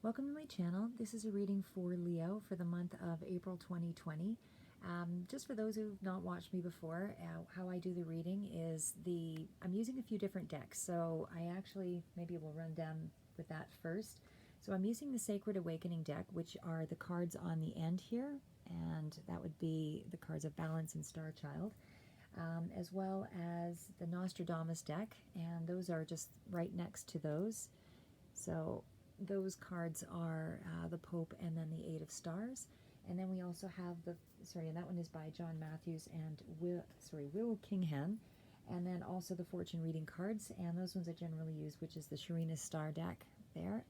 Welcome to my channel. This is a reading for Leo for the month of April 2020. Just for those who've not watched me before, how I do the reading is I'm using a few different decks. So maybe we'll run down with that first. So I'm using the Sacred Awakening deck, which are the cards on the end here, and that would be the cards of Balance and Star Child, as well as the Nostradamus deck, and those are just right next to those. So those cards are the Pope and then the Eight of Stars. And then we also have and that one is by John Matthews and Will Kinghan. And then also the fortune reading cards, and those ones I generally use, which is the Sharina Star deck there.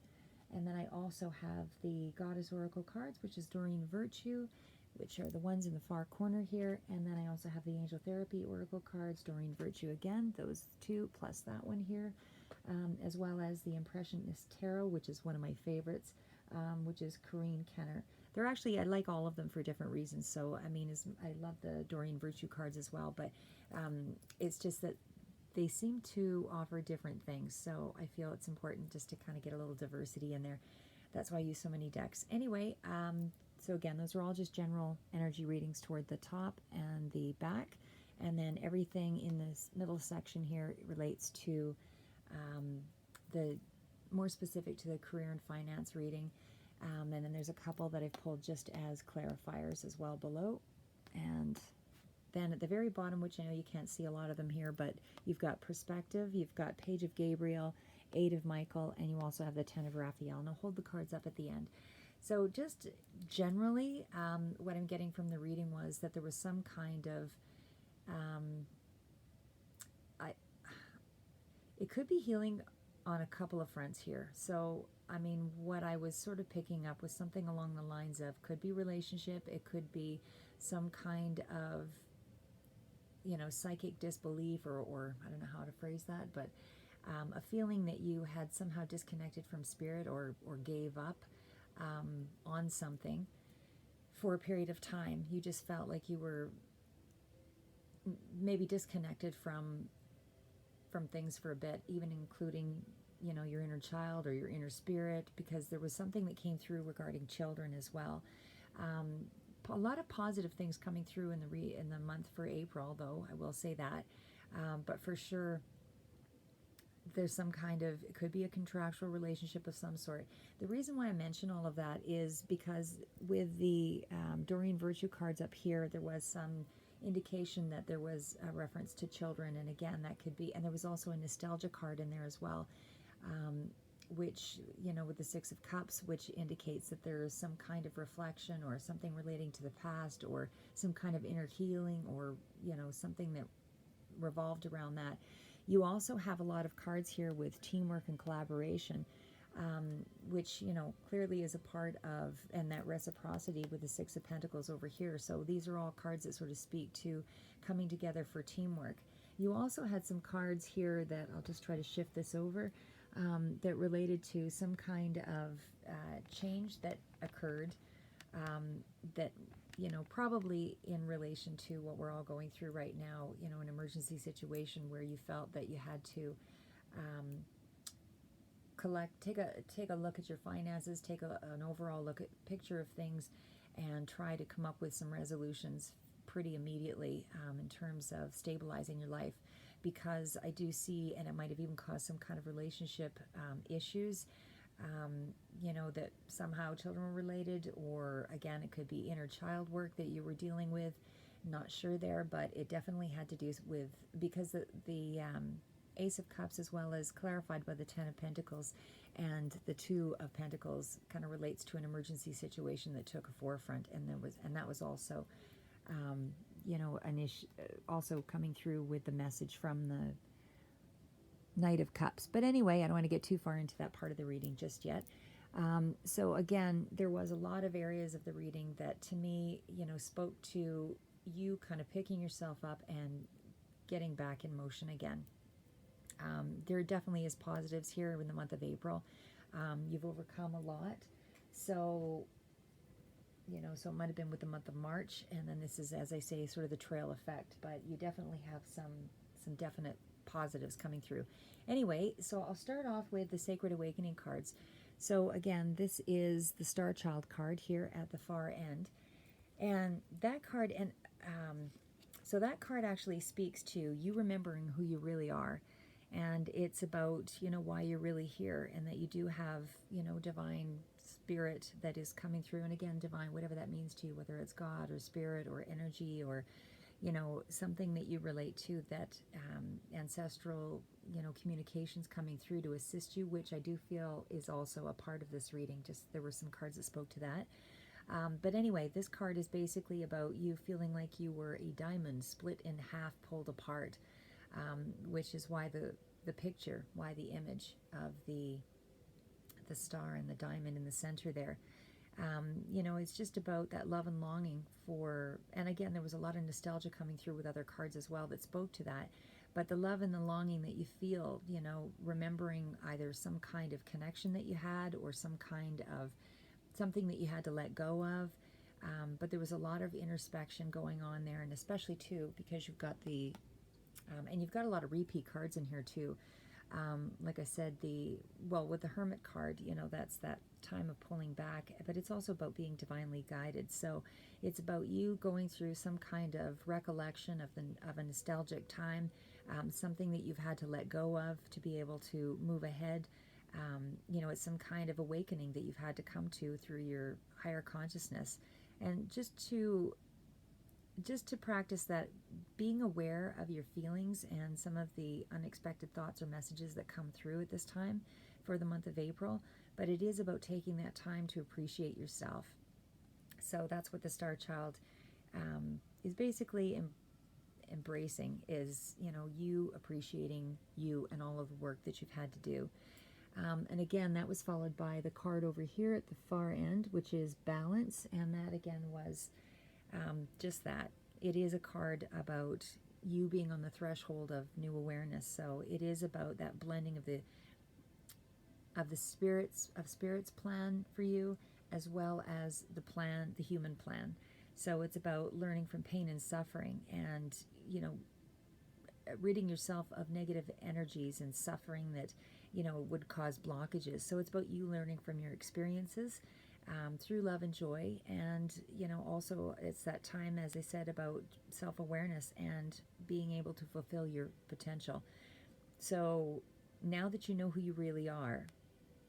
And then I also have the Goddess Oracle cards, which is Doreen Virtue, which are the ones in the far corner here. And then I also have the Angel Therapy Oracle cards, Doreen Virtue again, those two, plus that one here, as well as the Impressionist Tarot, which is one of my favorites, which is Corinne Kenner. They're actually, I like all of them for different reasons. So, I mean, I love the Doreen Virtue cards as well, but it's just that they seem to offer different things. So I feel it's important just to kind of get a little diversity in there. That's why I use so many decks. Anyway, so again, those are all just general energy readings toward the top and the back. And then everything in this middle section here relates to the more specific to the career and finance reading. And then there's a couple that I've pulled just as clarifiers as well below. And then at the very bottom, which I know you can't see a lot of them here, but you've got Perspective, you've got Page of Gabriel, Eight of Michael, and you also have the Ten of Raphael. And I'll hold the cards up at the end. So just generally, what I'm getting from the reading was that there was some kind of, it could be healing on a couple of fronts here. So, I mean, what I was sort of picking up was something along the lines of, could be relationship, it could be some kind of, psychic disbelief, or I don't know how to phrase that, but a feeling that you had somehow disconnected from spirit or gave up on something for a period of time. You just felt like you were maybe disconnected from things for a bit, even including, your inner child or your inner spirit, because there was something that came through regarding children as well. A lot of positive things coming through in the month for April, though, I will say that. But for sure, there's some kind of, it could be a contractual relationship of some sort. The reason why I mention all of that is because with the Doreen Virtue cards up here, there was some indication that there was a reference to children, and again, that could be, and there was also a nostalgia card in there as well, which, with the Six of Cups, which indicates that there is some kind of reflection or something relating to the past, or some kind of inner healing, or, something that revolved around that. You also have a lot of cards here with teamwork and collaboration, which, clearly is a part of, and that reciprocity with the Six of Pentacles over here. So these are all cards that sort of speak to coming together for teamwork. You also had some cards here that, I'll just try to shift this over, that related to some kind of change that occurred, that, probably in relation to what we're all going through right now, an emergency situation where you felt that you had to take a look at your finances, take an overall picture of things, and try to come up with some resolutions pretty immediately, in terms of stabilizing your life, because I do see, and it might have even caused some kind of relationship issues, that somehow children were related, or again, it could be inner child work that you were dealing with. Not sure there, but it definitely had to do with, because the Ace of Cups, as well as clarified by the Ten of Pentacles, and the Two of Pentacles kind of relates to an emergency situation that took a forefront, and that was also, an issue, also coming through with the message from the Knight of Cups. But anyway, I don't want to get too far into that part of the reading just yet. So again, there was a lot of areas of the reading that, to me, spoke to you kind of picking yourself up and getting back in motion again. There definitely is positives here in the month of April. You've overcome a lot. So, so it might have been with the month of March, and then this is, as I say, sort of the trail effect, but you definitely have some definite positives coming through. Anyway, so I'll start off with the Sacred Awakening cards. So again, this is the Star Child card here at the far end. And that card, so that card actually speaks to you remembering who you really are. And it's about, why you're really here, and that you do have, divine spirit that is coming through. And again, divine, whatever that means to you, whether it's God or spirit or energy or, something that you relate to, that ancestral, communications coming through to assist you, which I do feel is also a part of this reading. Just there were some cards that spoke to that. But anyway, this card is basically about you feeling like you were a diamond split in half, pulled apart, which is why the picture, why the image of the star and the diamond in the center there. It's just about that love and longing for, and again, there was a lot of nostalgia coming through with other cards as well that spoke to that. But the love and the longing that you feel, remembering either some kind of connection that you had or some kind of something that you had to let go of. But there was a lot of introspection going on there, and especially too because you've got and you've got a lot of repeat cards in here too. Like I said, with the Hermit card, that's that time of pulling back, but it's also about being divinely guided. So it's about you going through some kind of recollection of a nostalgic time, something that you've had to let go of to be able to move ahead. It's some kind of awakening that you've had to come to through your higher consciousness, and just to practice that, being aware of your feelings and some of the unexpected thoughts or messages that come through at this time for the month of April. But it is about taking that time to appreciate yourself. So that's what the Star Child is basically embracing, is, you appreciating you and all of the work that you've had to do. And again, that was followed by the card over here at the far end, which is balance. And that again was just that. It is a card about you being on the threshold of new awareness. So it is about that blending of the spirits plan for you, as well as the human plan. So it's about learning from pain and suffering, and ridding yourself of negative energies and suffering that would cause blockages. So it's about you learning from your experiences through love and joy. And also it's that time, as I said, about self-awareness and being able to fulfill your potential. So now that you know who you really are,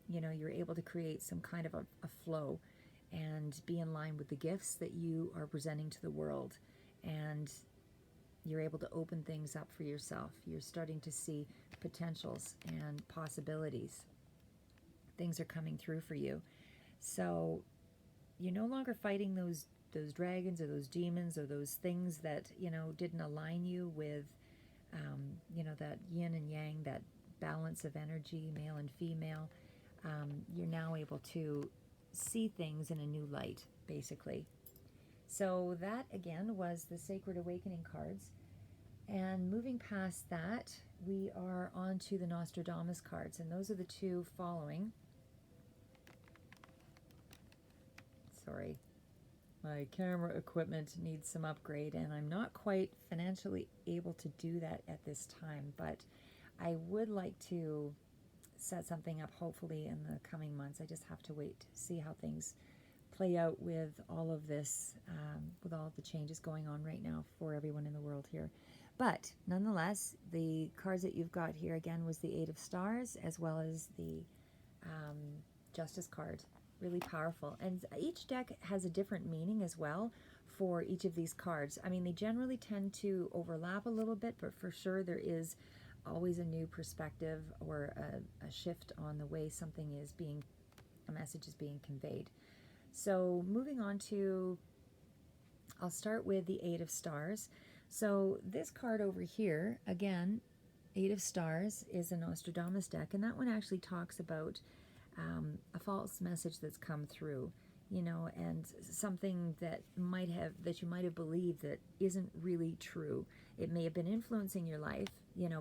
you're able to create some kind of a flow and be in line with the gifts that you are presenting to the world. And you're able to open things up for yourself. You're starting to see potentials and possibilities. Things are coming through for you. So you're no longer fighting those dragons or those demons or those things that, didn't align you with, that yin and yang, that balance of energy, male and female. You're now able to see things in a new light, basically. So that, again, was the Sacred Awakening cards. And moving past that, we are on to the Nostradamus cards. And those are the two following. Sorry, my camera equipment needs some upgrade, and I'm not quite financially able to do that at this time. But I would like to set something up, hopefully, in the coming months. I just have to wait to see how things play out with all of this, with all of the changes going on right now for everyone in the world here. But nonetheless, the cards that you've got here again was the Eight of Stars, as well as the Justice card. Really powerful. And each deck has a different meaning as well for each of these cards. I mean, they generally tend to overlap a little bit, but for sure there is always a new perspective or a shift on the way a message is being conveyed. So moving on to, I'll start with the Eight of Stars. So this card over here, again, Eight of Stars, is a Nostradamus deck, and that one actually talks about a false message that's come through, and something that you might have believed that isn't really true. It may have been influencing your life,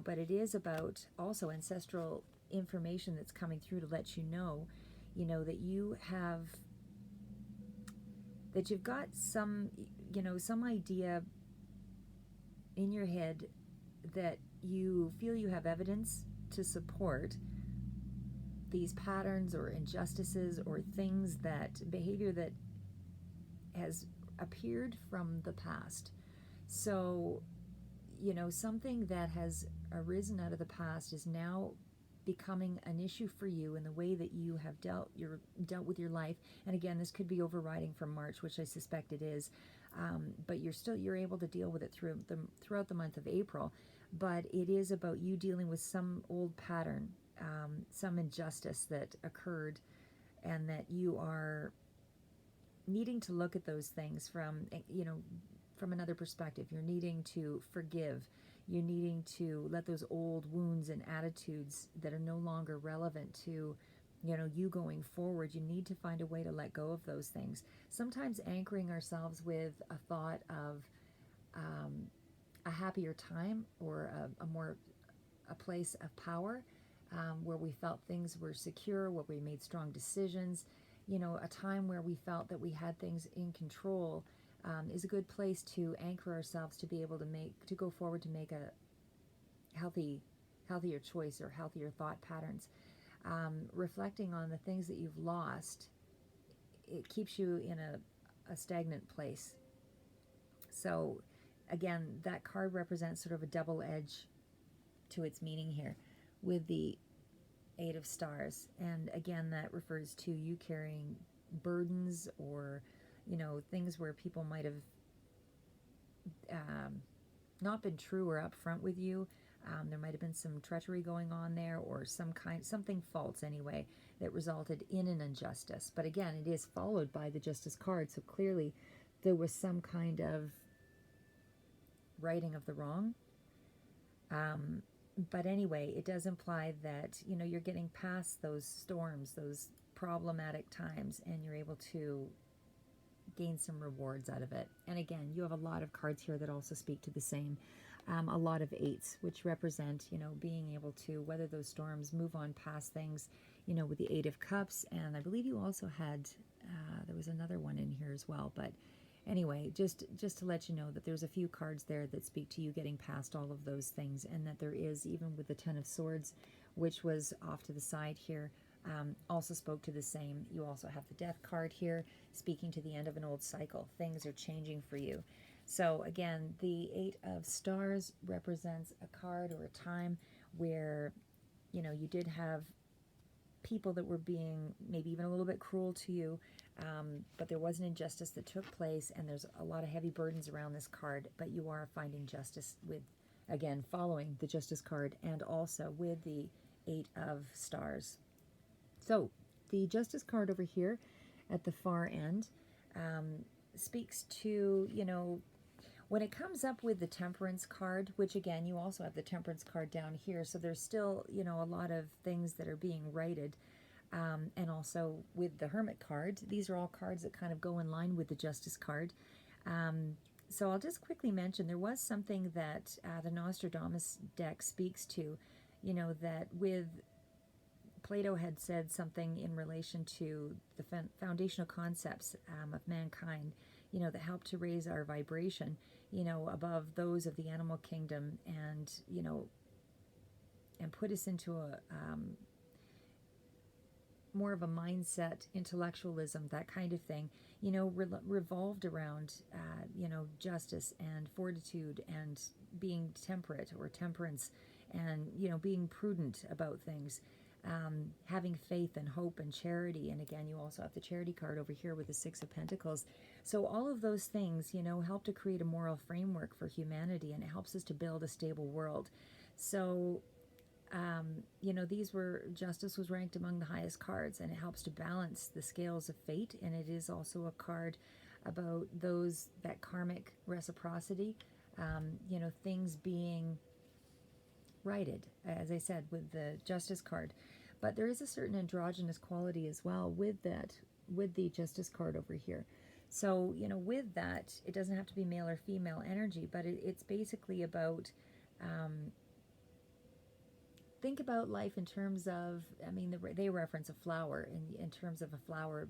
but it is about also ancestral information that's coming through to let you know, that you've got some idea in your head that you feel you have evidence to support, these patterns or injustices or things that behavior that has appeared from the past. So, something that has arisen out of the past is now becoming an issue for you in the way that you have dealt with your life. And again, this could be overriding from March, which I suspect it is. But you're able to deal with it throughout the month of April. But it is about you dealing with some old pattern, some injustice that occurred, and that you are needing to look at those things from another perspective. You're needing to forgive. You're needing to let those old wounds and attitudes that are no longer relevant to you going forward. You need to find a way to let go of those things. Sometimes anchoring ourselves with a thought of a happier time, or a place of power, where we felt things were secure, where we made strong decisions, a time where we felt that we had things in control, is a good place to anchor ourselves to be able to go forward to make a healthier choice or healthier thought patterns. Reflecting on the things that you've lost, it keeps you in a stagnant place. So again, that card represents sort of a double edge to its meaning here with the Eight of Stars. And again, that refers to you carrying burdens, or things where people might have not been true or upfront with you. There might have been some treachery going on there, or something false anyway, that resulted in an injustice. But again, it is followed by the Justice card, so clearly there was some kind of righting of the wrong. But anyway, it does imply that you're getting past those storms, those problematic times, and you're able to gain some rewards out of it. And again, you have a lot of cards here that also speak to the same. A lot of eights, which represent, being able to weather those storms, move on past things, with the Eight of Cups. And I believe you also had, there was another one in here as well. But anyway, just to let you know that there's a few cards there that speak to you getting past all of those things, and that there is, even with the Ten of Swords, which was off to the side here, also spoke to the same. You also have the Death card here, speaking to the end of an old cycle. Things are changing for you. So again, the Eight of Stars represents a card or a time where, you did have people that were being maybe even a little bit cruel to you, but there was an injustice that took place, and there's a lot of heavy burdens around this card, but you are finding justice with, again, following the Justice card, and also with the Eight of Stars. So the Justice card over here at the far end speaks to, when it comes up with the Temperance card, which again, you also have the Temperance card down here, so there's still, a lot of things that are being righted. And also with the Hermit card, these are all cards that kind of go in line with the Justice card. So I'll just quickly mention, there was something that the Nostradamus deck speaks to, that with Plato had said something in relation to the foundational concepts of mankind, that help to raise our vibration, above those of the animal kingdom, and, and put us into a more of a mindset, intellectualism, that kind of thing, revolved around, justice and fortitude, and being temperate or temperance, and, being prudent about things. Having faith and hope and charity. And again, you also have the Charity card over here with the Six of Pentacles. So all of those things, help to create a moral framework for humanity, and it helps us to build a stable world. So, Justice was ranked among the highest cards, and it helps to balance the scales of fate. And it is also a card about that karmic reciprocity, things being righted, as I said, with the Justice card. But there is a certain androgynous quality as well with the Justice card over here. So, with that, it doesn't have to be male or female energy, but it's basically about, think about life in terms of, they reference a flower, in terms of a flower,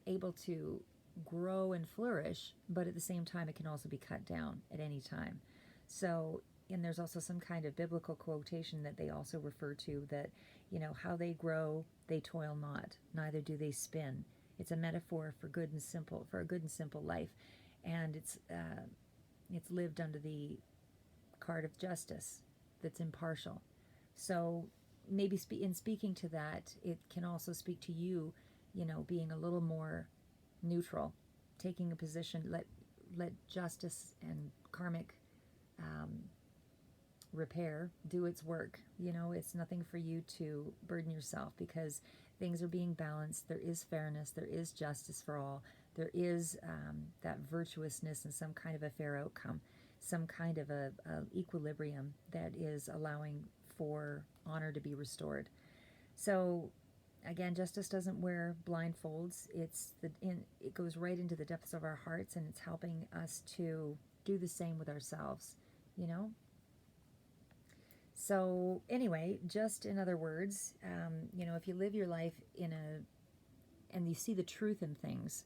able to grow and flourish, but at the same time, it can also be cut down at any time. So, and there's also some kind of biblical quotation that they also refer to, that, How they grow, they toil not, neither do they spin. It's a metaphor for a good and simple life, and it's lived under the card of justice that's impartial. So maybe in speaking to that, it can also speak to you, being a little more neutral, taking a position. Let justice and karmic repair do its work. It's nothing for you to burden yourself, because things are being balanced. There is fairness. There is justice for all. There is that virtuousness and some kind of a fair outcome, some kind of a equilibrium that is allowing for honor to be restored. So again, justice doesn't wear blindfolds. It goes right into the depths of our hearts, and it's helping us to do the same with ourselves. So anyway, just in other words, if you live your life and you see the truth in things,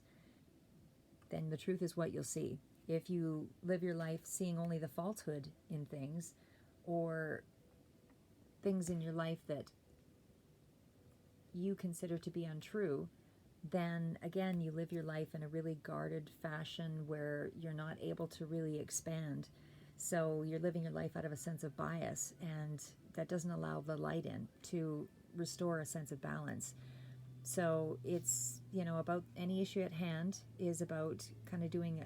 then the truth is what you'll see. If you live your life seeing only the falsehood in things, or things in your life that you consider to be untrue, then again, you live your life in a really guarded fashion where you're not able to really expand. So you're living your life out of a sense of bias, and that doesn't allow the light in to restore a sense of balance. So it's, about any issue at hand is about kind of doing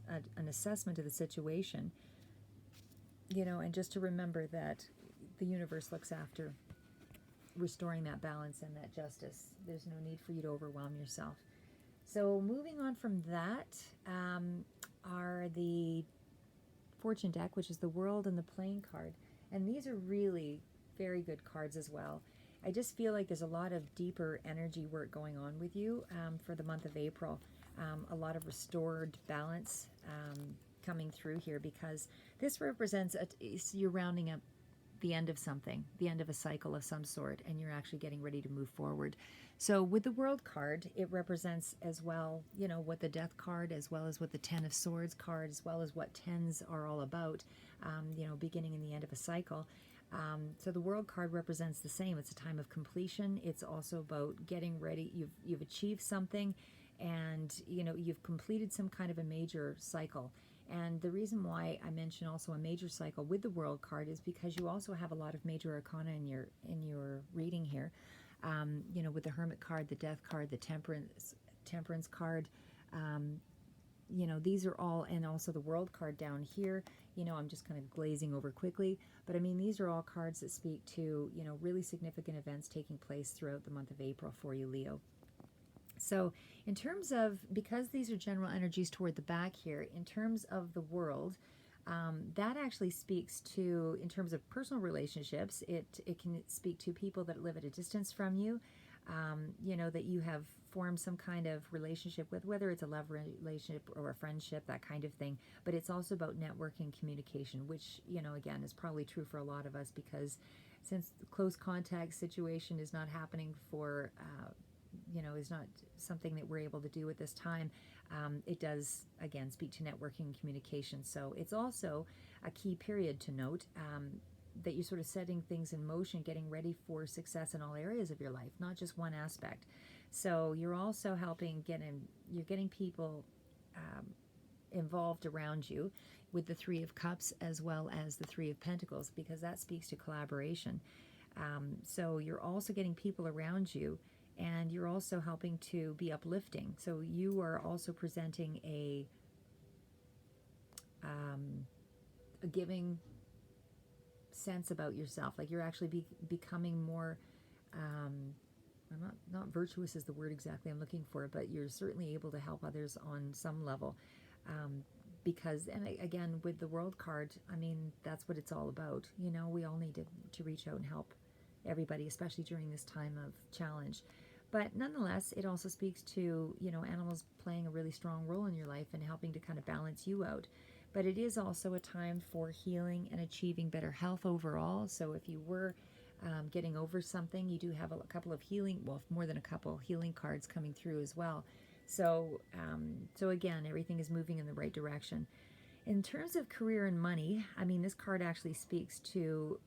an assessment of the situation, and just to remember that the universe looks after restoring that balance and that justice. There's no need for you to overwhelm yourself. So moving on from that are the fortune deck, which is the world and the plane card. And these are really very good cards as well. I just feel like there's a lot of deeper energy work going on with you for the month of April. A lot of restored balance coming through here, because this represents you're rounding up the end of something, the end of a cycle of some sort, and you're actually getting ready to move forward. So with the World card, it represents as well, what the Death card, as well as what the Ten of Swords card, as well as what tens are all about, beginning and the end of a cycle. So the World card represents the same. It's a time of completion. It's also about getting ready. You've achieved something, and you've completed some kind of a major cycle. And the reason why I mention also a major cycle with the World card is because you also have a lot of major arcana in your reading here. With the Hermit card, the Death card, the Temperance card. These are all, and also the World card down here. I'm just kind of glazing over quickly, but I mean, these are all cards that speak to, really significant events taking place throughout the month of April for you, Leo. So in terms of, because these are general energies toward the back here, in terms of the world, that actually speaks to, in terms of personal relationships, it can speak to people that live at a distance from you, that you have formed some kind of relationship with, whether it's a love relationship or a friendship, that kind of thing. But it's also about networking, communication, which, again, is probably true for a lot of us, because since the close contact situation is not happening for, is not something that we're able to do at this time, it does, again, speak to networking and communication. So it's also a key period to note that you're sort of setting things in motion, getting ready for success in all areas of your life, not just one aspect. So you're also helping you're getting people involved around you with the Three of Cups as well as the Three of Pentacles, because that speaks to collaboration. So you're also getting people around you, and you're also helping to be uplifting. So you are also presenting a giving sense about yourself. Like you're actually becoming more, not virtuous is the word exactly I'm looking for, but you're certainly able to help others on some level. Because, and again, with the World card, I mean, that's what it's all about. We all need to reach out and help everybody, especially during this time of challenge. But nonetheless, it also speaks to, animals playing a really strong role in your life and helping to kind of balance you out. But it is also a time for healing and achieving better health overall. So if you were getting over something, you do have a couple of healing, well, more than a couple healing cards coming through as well. So again, everything is moving in the right direction. In terms of career and money, I mean, this card actually speaks to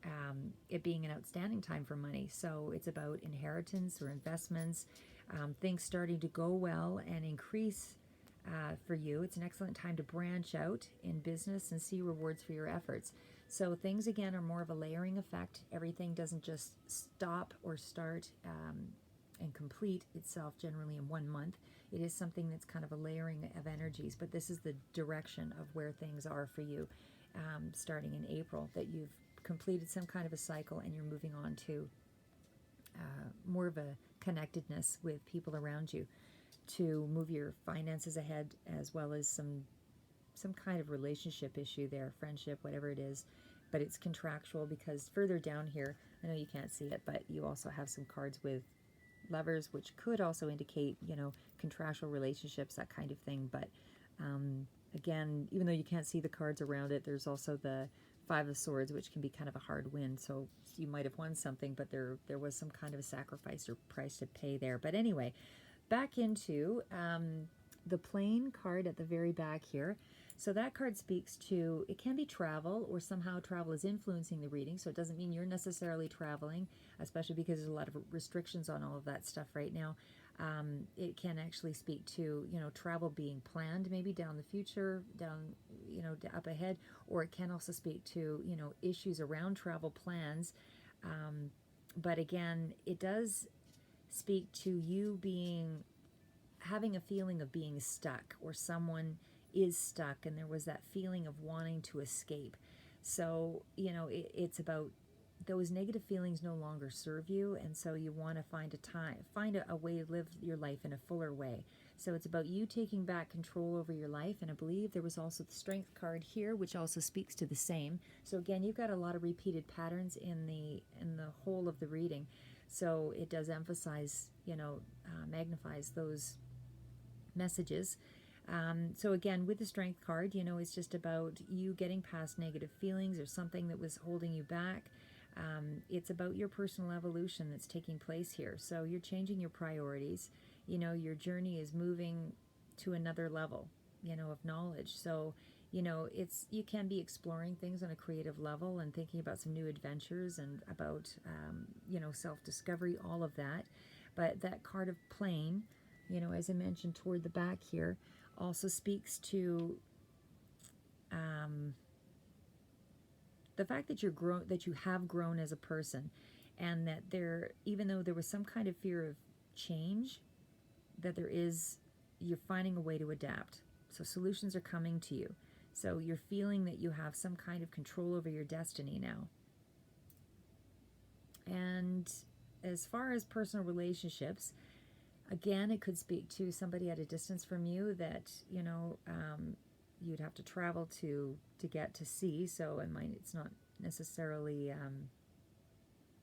it being an outstanding time for money. So it's about inheritance or investments, things starting to go well and increase for you. It's an excellent time to branch out in business and see rewards for your efforts. So things, again, are more of a layering effect. Everything doesn't just stop or start and complete itself generally in 1 month. It is something that's kind of a layering of energies, but this is the direction of where things are for you starting in April, that you've completed some kind of a cycle and you're moving on to more of a connectedness with people around you to move your finances ahead, as well as some kind of relationship issue there, friendship, whatever it is. But it's contractual, because further down here, I know you can't see it, but you also have some cards with Lovers, which could also indicate, contractual relationships, that kind of thing. But again, even though you can't see the cards around it, there's also the Five of Swords, which can be kind of a hard win. So you might have won something, but there was some kind of a sacrifice or price to pay there. But anyway, back into the Plane card at the very back here. So that card speaks to, it can be travel, or somehow travel is influencing the reading. So it doesn't mean you're necessarily traveling, especially because there's a lot of restrictions on all of that stuff right now. It can actually speak to, travel being planned maybe down the future, up ahead, or it can also speak to, issues around travel plans. But again, it does speak to you having a feeling of being stuck, or someone is stuck and there was that feeling of wanting to escape. So, it's about those negative feelings no longer serve you, and so you want to find a way to live your life in a fuller way. So it's about you taking back control over your life, and I believe there was also the Strength card here, which also speaks to the same. So again, you've got a lot of repeated patterns in the whole of the reading. So it does emphasize, magnifies those messages. So again, with the Strength card, it's just about you getting past negative feelings or something that was holding you back. It's about your personal evolution that's taking place here. So you're changing your priorities. Your journey is moving to another level, of knowledge. So, you can be exploring things on a creative level and thinking about some new adventures and about, self-discovery, all of that. But that card of Plane, as I mentioned toward the back here, also speaks to the fact that you have grown as a person, and that even though there was some kind of fear of change, that you're finding a way to adapt. So solutions are coming to you. So you're feeling that you have some kind of control over your destiny now. And as far as personal relationships, again, it could speak to somebody at a distance from you that, you'd have to travel to get to see. So it's not necessarily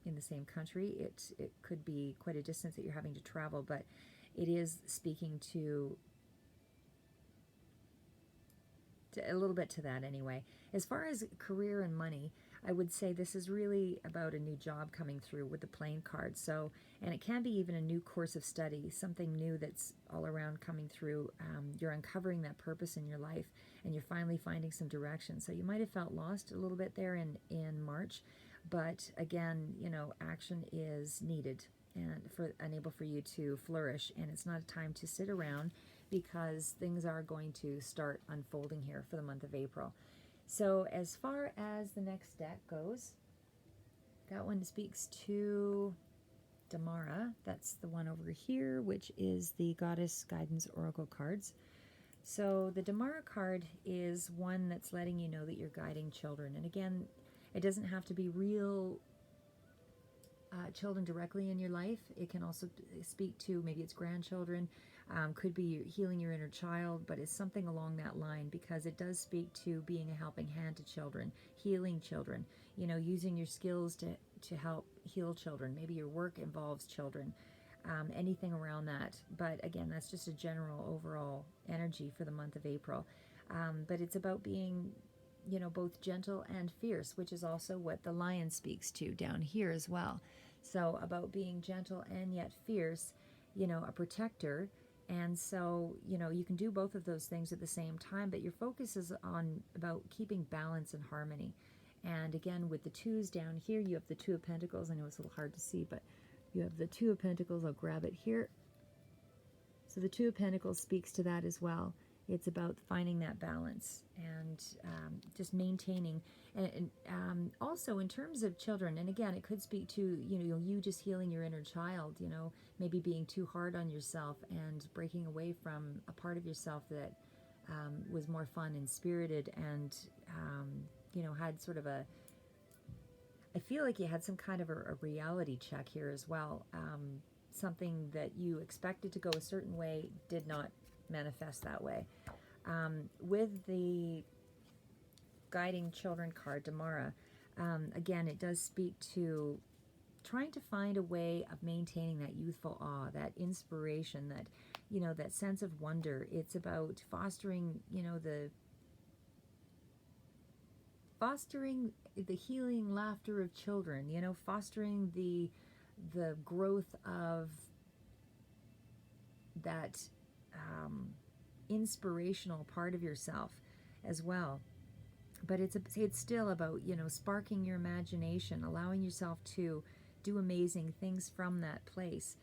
in the same country. It could be quite a distance that you're having to travel, but it is speaking to a little bit to that anyway. As far as career and money, I would say this is really about a new job coming through with the Plane card. So, and it can be even a new course of study, something new that's all around coming through. You're uncovering that purpose in your life, and you're finally finding some direction. So you might have felt lost a little bit there in March, but again, action is needed and enable for you to flourish. And it's not a time to sit around, because things are going to start unfolding here for the month of April. So as far as the next deck goes, that one speaks to Damara. That's the one over here, which is the Goddess Guidance Oracle cards. So the Damara card is one that's letting you know that you're guiding children. And again, it doesn't have to be real children directly in your life. It can also speak to maybe it's grandchildren, could be healing your inner child, but it's something along that line, because it does speak to being a helping hand to children, healing children, using your skills to help heal children. Maybe your work involves children, anything around that. But again, that's just a general overall energy for the month of April. But it's about being, both gentle and fierce, which is also what the Lion speaks to down here as well. So about being gentle and yet fierce, a protector, And so, you can do both of those things at the same time, but your focus is on about keeping balance and harmony. And again, with the twos down here, you have the Two of Pentacles. I know it's a little hard to see, but you have the Two of Pentacles. I'll grab it here. So the Two of Pentacles speaks to that as well. It's about finding that balance and just maintaining. And also in terms of children, and again, it could speak to, you just healing your inner child, maybe being too hard on yourself and breaking away from a part of yourself that was more fun and spirited and, had sort of I feel like you had some kind of a reality check here as well. Something that you expected to go a certain way did not manifest that way. With the Guiding Children card, Damara, again, it does speak to trying to find a way of maintaining that youthful awe, that inspiration, that sense of wonder. It's about fostering, the healing laughter of children, fostering the growth of that inspirational part of yourself as well. But it's still about, sparking your imagination, allowing yourself to do amazing things from that place,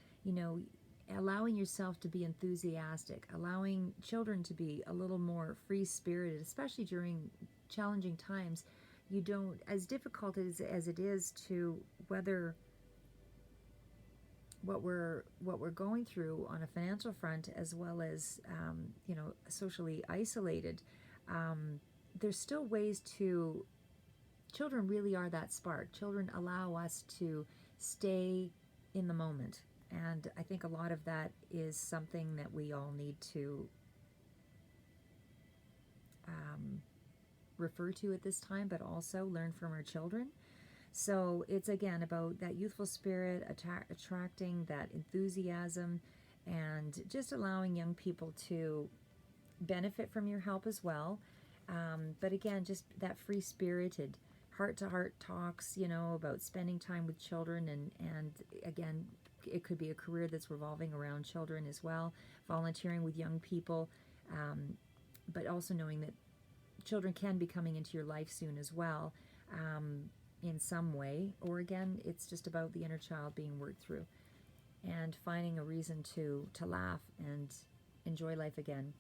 allowing yourself to be enthusiastic, allowing children to be a little more free-spirited, especially during challenging times. You don't, as difficult as it is to weather what we're going through on a financial front, as well as socially isolated, there's still ways to. Children really are that spark. Children allow us to stay in the moment, and I think a lot of that is something that we all need to refer to at this time, but also learn from our children. So it's again about that youthful spirit, attracting that enthusiasm, and just allowing young people to benefit from your help as well. But again, just that free-spirited, heart-to-heart talks, about spending time with children, and again, it could be a career that's revolving around children as well, volunteering with young people, but also knowing that children can be coming into your life soon as well. In some way, or again, it's just about the inner child being worked through and finding a reason to laugh and enjoy life again.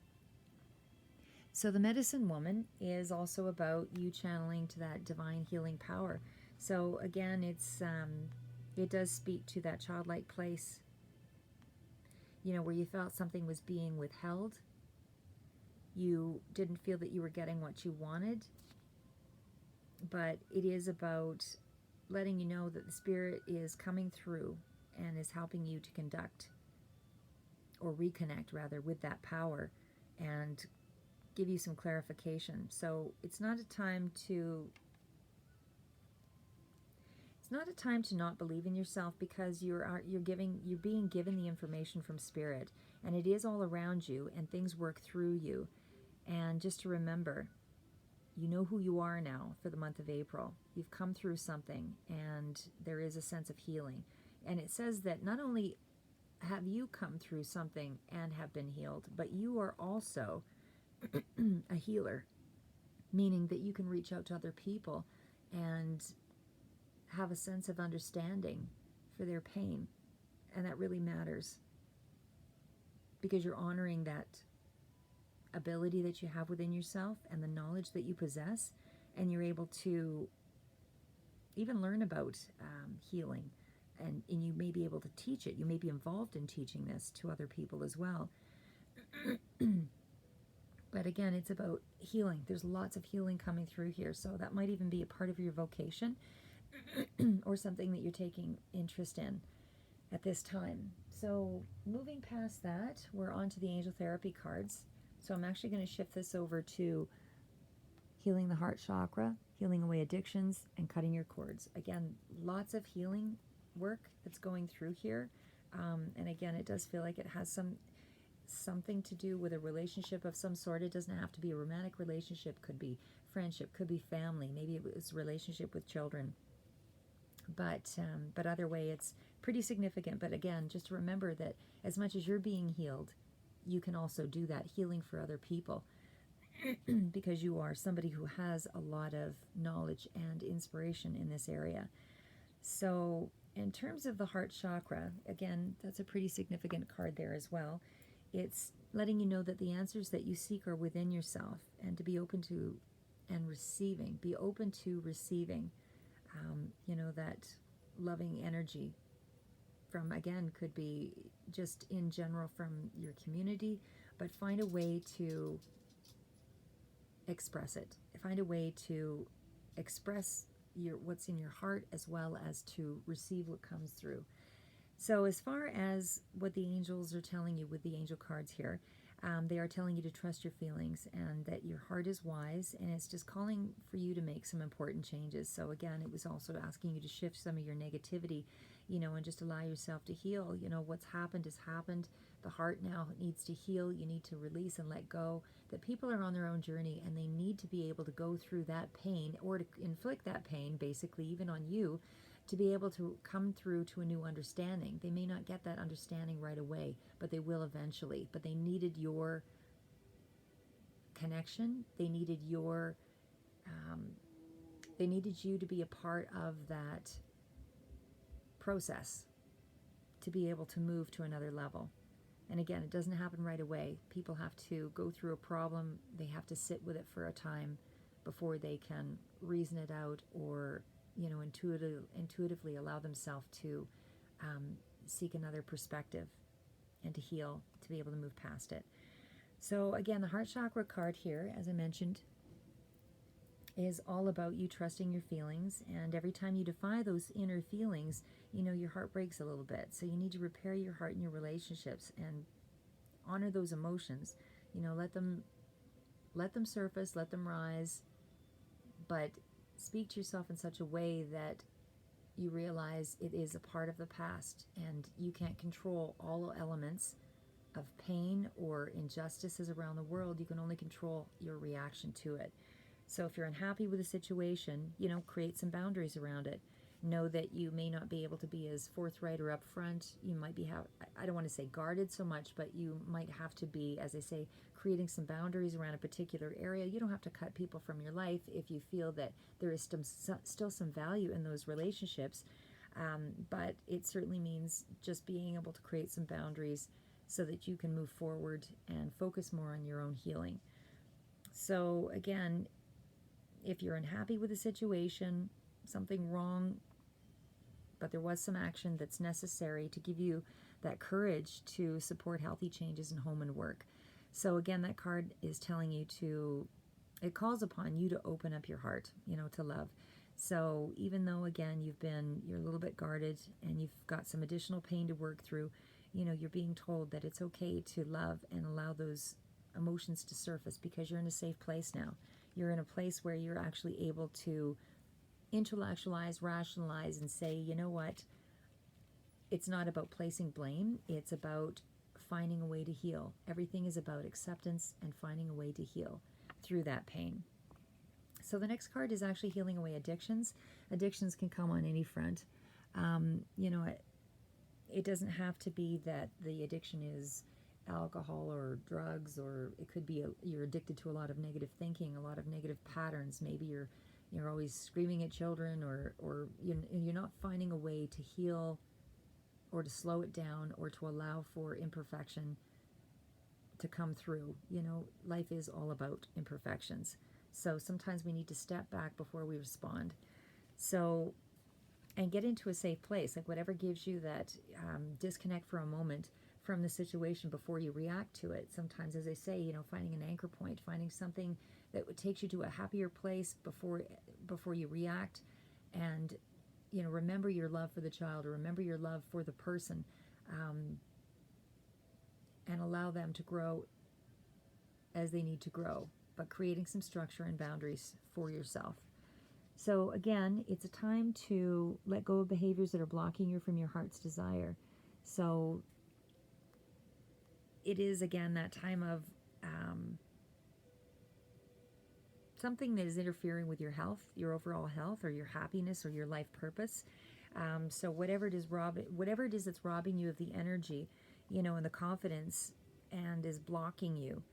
So the Medicine Woman is also about you channeling to that divine healing power. So again, it does speak to that childlike place, where you felt something was being withheld. You didn't feel that you were getting what you wanted. But it is about letting you know that the Spirit is coming through and is helping you to conduct, or reconnect rather, with that power and give you some clarification. So it's not a time to not believe in yourself, because you're being given the information from Spirit, and it is all around you, and things work through you. And just to remember, you know who you are now for the month of April. You've come through something, and there is a sense of healing. And it says that not only have you come through something and have been healed, but you are also a healer, meaning that you can reach out to other people and have a sense of understanding for their pain. And that really matters, because you're honoring that ability that you have within yourself and the knowledge that you possess, and you're able to even learn about healing, and you may be able to teach it. You may be involved in teaching this to other people as well. But again, it's about healing. There's lots of healing coming through here, so that might even be a part of your vocation or something that you're taking interest in at this time. So moving past that, we're on to the Angel Therapy cards. So I'm actually going to shift this over to healing the heart chakra, healing away addictions, and cutting your cords. Again, lots of healing work that's going through here. And again, it does feel like it has something to do with a relationship of some sort. It doesn't have to be a romantic relationship. Could be friendship, could be family. Maybe it was a relationship with children. But either way, it's pretty significant. But again, just remember that as much as you're being healed, you can also do that healing for other people because you are somebody who has a lot of knowledge and inspiration in this area. So in terms of the heart chakra, again, that's a pretty significant card there as well. It's letting you know that the answers that you seek are within yourself, and to be open to and receiving, be open to receiving, that loving energy from, again, could be just in general from your community, but find a way to express it. Find a way to express what's in your heart, as well as to receive what comes through. So as far as what the angels are telling you with the angel cards here, they are telling you to trust your feelings and that your heart is wise, and it's just calling for you to make some important changes. So again, it was also asking you to shift some of your negativity, and just allow yourself to heal. What's happened has happened. The heart now needs to heal. You need to release and let go. That people are on their own journey, and they need to be able to go through that pain, or to inflict that pain, basically, even on you, to be able to come through to a new understanding. They may not get that understanding right away, but they will eventually. But they needed your connection. They needed they needed you to be a part of that process to be able to move to another level. And again, it doesn't happen right away. People have to go through a problem. They have to sit with it for a time before they can reason it out, or intuitively allow themselves to seek another perspective and to heal, to be able to move past it. So again, the heart chakra card here, as I mentioned, is all about you trusting your feelings. And every time you defy those inner feelings, your heart breaks a little bit. So you need to repair your heart and your relationships and honor those emotions. Let them surface, let them rise, but speak to yourself in such a way that you realize it is a part of the past, and you can't control all elements of pain or injustices around the world. You can only control your reaction to it. So if you're unhappy with a situation, create some boundaries around it. Know that you may not be able to be as forthright or upfront. You might be, I don't want to say guarded so much, but you might have to be, as I say, creating some boundaries around a particular area. You don't have to cut people from your life if you feel that there is still some value in those relationships. But it certainly means just being able to create some boundaries so that you can move forward and focus more on your own healing. So again, if you're unhappy with a situation, something wrong, but there was some action that's necessary to give you that courage to support healthy changes in home and work. So again, that card is telling you it calls upon you to open up your heart, to love. So even though, again, you're a little bit guarded and you've got some additional pain to work through, you're being told that it's okay to love and allow those emotions to surface, because you're in a safe place now. You're in a place where you're actually able to intellectualize, rationalize, and say, you know what? It's not about placing blame. It's about finding a way to heal. Everything is about acceptance and finding a way to heal through that pain. So the next card is actually healing away addictions. Addictions can come on any front. It doesn't have to be that the addiction is alcohol or drugs, or it could be you're addicted to a lot of negative thinking, a lot of negative patterns. Maybe you're always screaming at children, or you're not finding a way to heal or to slow it down or to allow for imperfection to come through. Life is all about imperfections. So sometimes we need to step back before we respond. So, and get into a safe place, like whatever gives you that disconnect for a moment from the situation before you react to it. Sometimes, as I say, finding an anchor point, finding something that takes you to a happier place before you react, and remember your love for the child, or remember your love for the person, and allow them to grow as they need to grow, but creating some structure and boundaries for yourself. So again, it's a time to let go of behaviors that are blocking you from your heart's desire. So it is, again, that time of something that is interfering with your health, your overall health, or your happiness, or your life purpose. So whatever it is that's robbing you of the energy, and the confidence and is blocking you,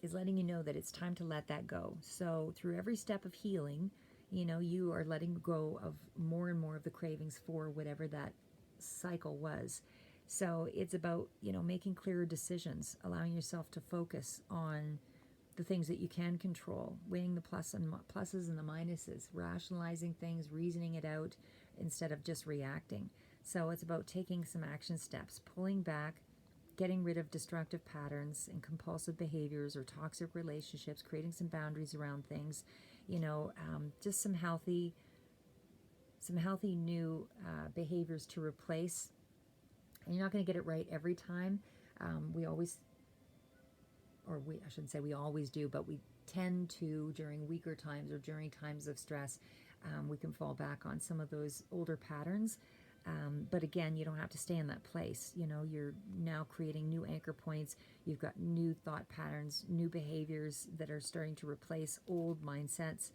is letting you know that it's time to let that go. So through every step of healing, you are letting go of more and more of the cravings for whatever that cycle was. So it's about, making clearer decisions, allowing yourself to focus on the things that you can control, weighing the pluses and the minuses, rationalizing things, reasoning it out instead of just reacting. So it's about taking some action steps, pulling back, getting rid of destructive patterns and compulsive behaviors or toxic relationships, creating some boundaries around things, just some healthy new behaviors to replace. And you're not going to get it right every time. I shouldn't say we always do, but we tend to, during weaker times or during times of stress, we can fall back on some of those older patterns. But again, you don't have to stay in that place. You're now creating new anchor points. You've got new thought patterns, new behaviors that are starting to replace old mindsets.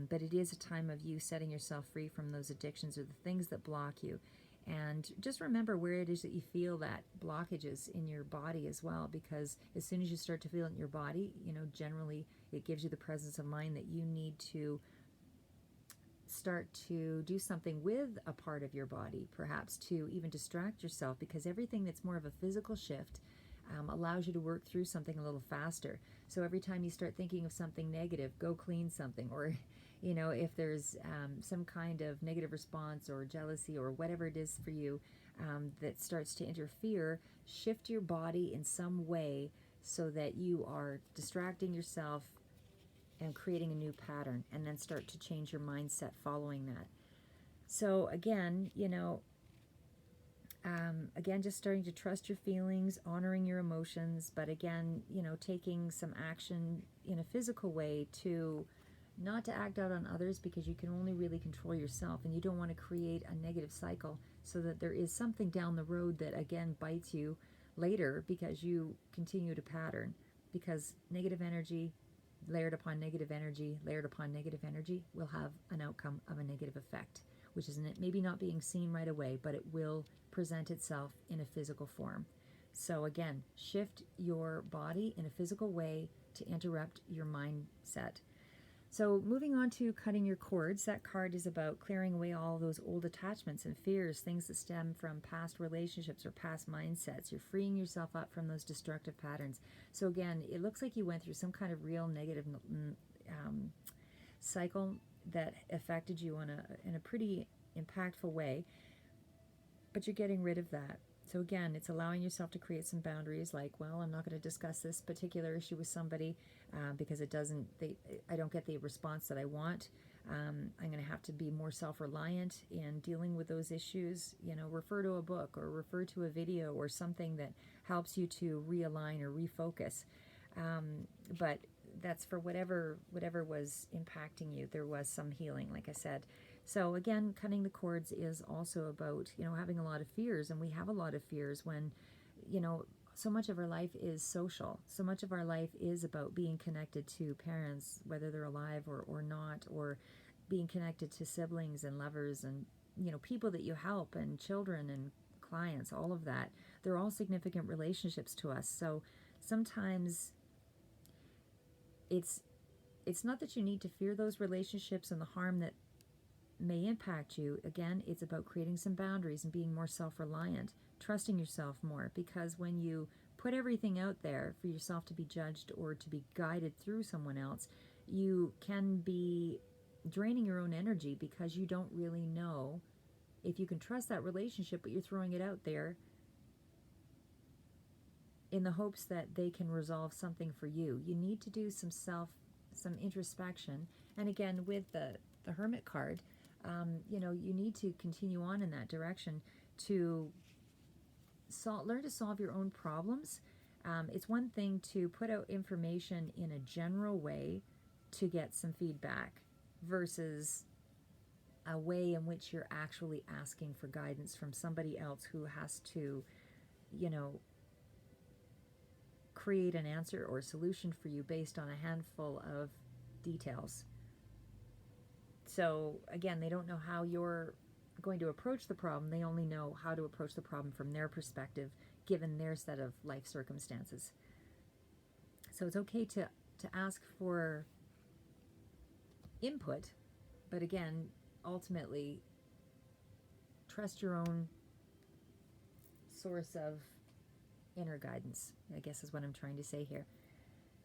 But it is a time of you setting yourself free from those addictions or the things that block you. And just remember where it is that you feel that blockages in your body as well, because as soon as you start to feel it in your body, generally it gives you the presence of mind that you need to start to do something with a part of your body, perhaps to even distract yourself, because everything that's more of a physical shift allows you to work through something a little faster. So every time you start thinking of something negative, go clean something, or if there's some kind of negative response or jealousy or whatever it is for you that starts to interfere, shift your body in some way so that you are distracting yourself and creating a new pattern, and then start to change your mindset following that. So again, just starting to trust your feelings, honoring your emotions, but again, taking some action in a physical way to not to act out on others, because you can only really control yourself, and you don't want to create a negative cycle so that there is something down the road that again bites you later because you continue to pattern. Because negative energy layered upon negative energy, layered upon negative energy, will have an outcome of a negative effect, which is maybe not being seen right away, but it will present itself in a physical form. So again, shift your body in a physical way to interrupt your mindset. So moving on to cutting your cords, that card is about clearing away all those old attachments and fears, things that stem from past relationships or past mindsets. You're freeing yourself up from those destructive patterns. So again, it looks like you went through some kind of real negative cycle that affected you in a pretty impactful way, but you're getting rid of that. So again, it's allowing yourself to create some boundaries, like, well, I'm not going to discuss this particular issue with somebody because I don't get the response that I want. I'm going to have to be more self-reliant in dealing with those issues. Refer to a book or refer to a video or something that helps you to realign or refocus. But that's for whatever was impacting you. There was some healing, like I said. So again, cutting the cords is also about, having a lot of fears, and we have a lot of fears when, so much of our life is social. So much of our life is about being connected to parents, whether they're alive or not, or being connected to siblings and lovers and, people that you help, and children and clients, all of that. They're all significant relationships to us. So sometimes it's not that you need to fear those relationships and the harm that may impact you. Again, it's about creating some boundaries and being more self-reliant, trusting yourself more, because when you put everything out there for yourself to be judged or to be guided through someone else, you can be draining your own energy because you don't really know if you can trust that relationship, but you're throwing it out there in the hopes that they can resolve something for you. You need to do some introspection. And again, with the Hermit card, you need to continue on in that direction to learn to solve your own problems. It's one thing to put out information in a general way to get some feedback versus a way in which you're actually asking for guidance from somebody else who has to, create an answer or solution for you based on a handful of details. So again, they don't know how you're going to approach the problem. They only know how to approach the problem from their perspective, given their set of life circumstances. So it's okay to ask for input, but again, ultimately, trust your own source of inner guidance, I guess is what I'm trying to say here.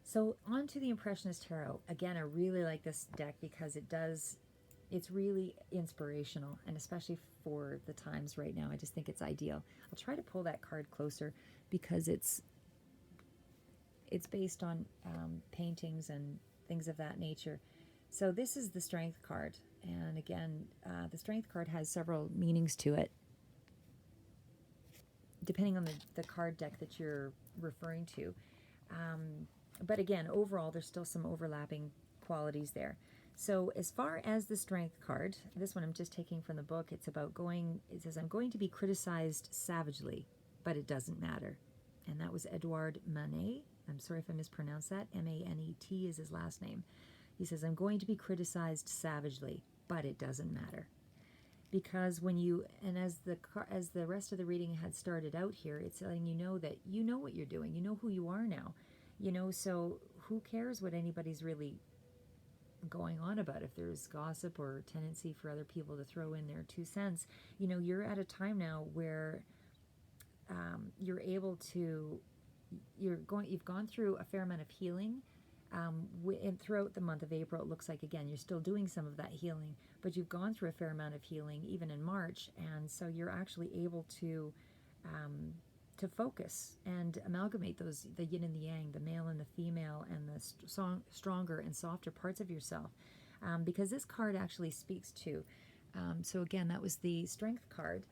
So on to the Impressionist Tarot. Again, I really like this deck because it's really inspirational, and especially for the times right now, I just think it's ideal. I'll try to pull that card closer because it's based on paintings and things of that nature. So this is the Strength card, and again, the Strength card has several meanings to it, depending on the card deck that you're referring to. But again, overall, there's still some overlapping qualities there. So as far as the Strength card, this one I'm just taking from the book. It's about it says, I'm going to be criticized savagely, but it doesn't matter. And that was Edouard Manet. I'm sorry if I mispronounced that. M-A-N-E-T is his last name. He says, I'm going to be criticized savagely, but it doesn't matter. Because when you, and as the rest of the reading had started out here, it's letting you know that you know what you're doing. You know who you are now. So who cares what anybody's really going on about, if there's gossip or tendency for other people to throw in their 2 cents. You're at a time now where you're able to, you've gone through a fair amount of healing. And throughout the month of April, it looks like, again, you're still doing some of that healing, but you've gone through a fair amount of healing even in March, and so you're actually able to focus and amalgamate the yin and the yang, the male and the female, and the stronger and softer parts of yourself, because this card actually speaks to, so again, that was the Strength card,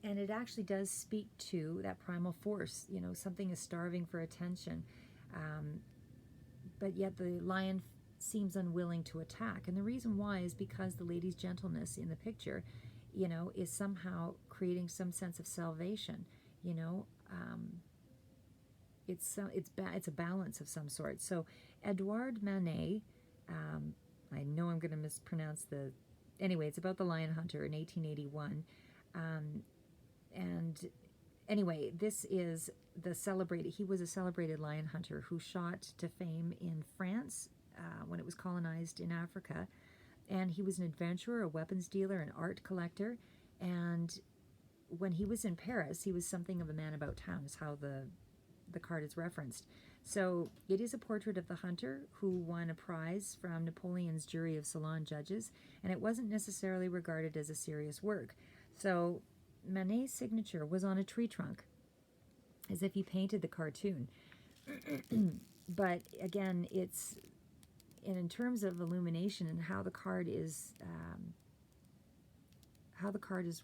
and it actually does speak to that primal force. Something is starving for attention, but yet the lion seems unwilling to attack, and the reason why is because the lady's gentleness in the picture is somehow creating some sense of salvation. It's a balance of some sort. So Edouard Manet, I know I'm going to mispronounce anyway, it's about the lion hunter in 1881. And anyway, this is he was a celebrated lion hunter who shot to fame in France when it was colonized in Africa. And he was an adventurer, a weapons dealer, an art collector. And when he was in Paris, he was something of a man about town, is how the card is referenced. So it is a portrait of the hunter who won a prize from Napoleon's jury of salon judges, and it wasn't necessarily regarded as a serious work. So Manet's signature was on a tree trunk, as if he painted the cartoon. But again, in terms of illumination and how the card is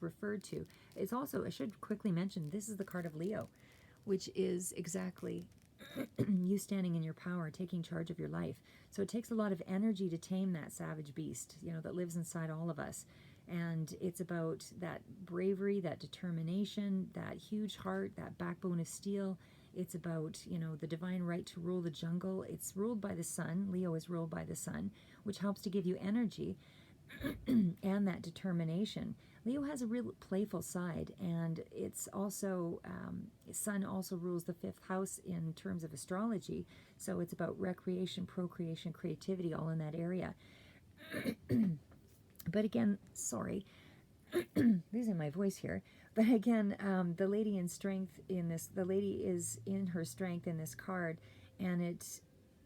referred to, it's also, I should quickly mention, this is the card of Leo, which is exactly you standing in your power, taking charge of your life. So it takes a lot of energy to tame that savage beast, that lives inside all of us. And it's about that bravery, that determination, that huge heart, that backbone of steel. It's about, the divine right to rule the jungle. It's ruled by the sun. Leo is ruled by the sun, which helps to give you energy and that determination. Leo has a real playful side, and it's also, sun also rules the 5th house in terms of astrology. So it's about recreation, procreation, creativity, all in that area. But again, sorry, losing my voice here. But again, the lady in strength in this, the lady is in her strength in this card, and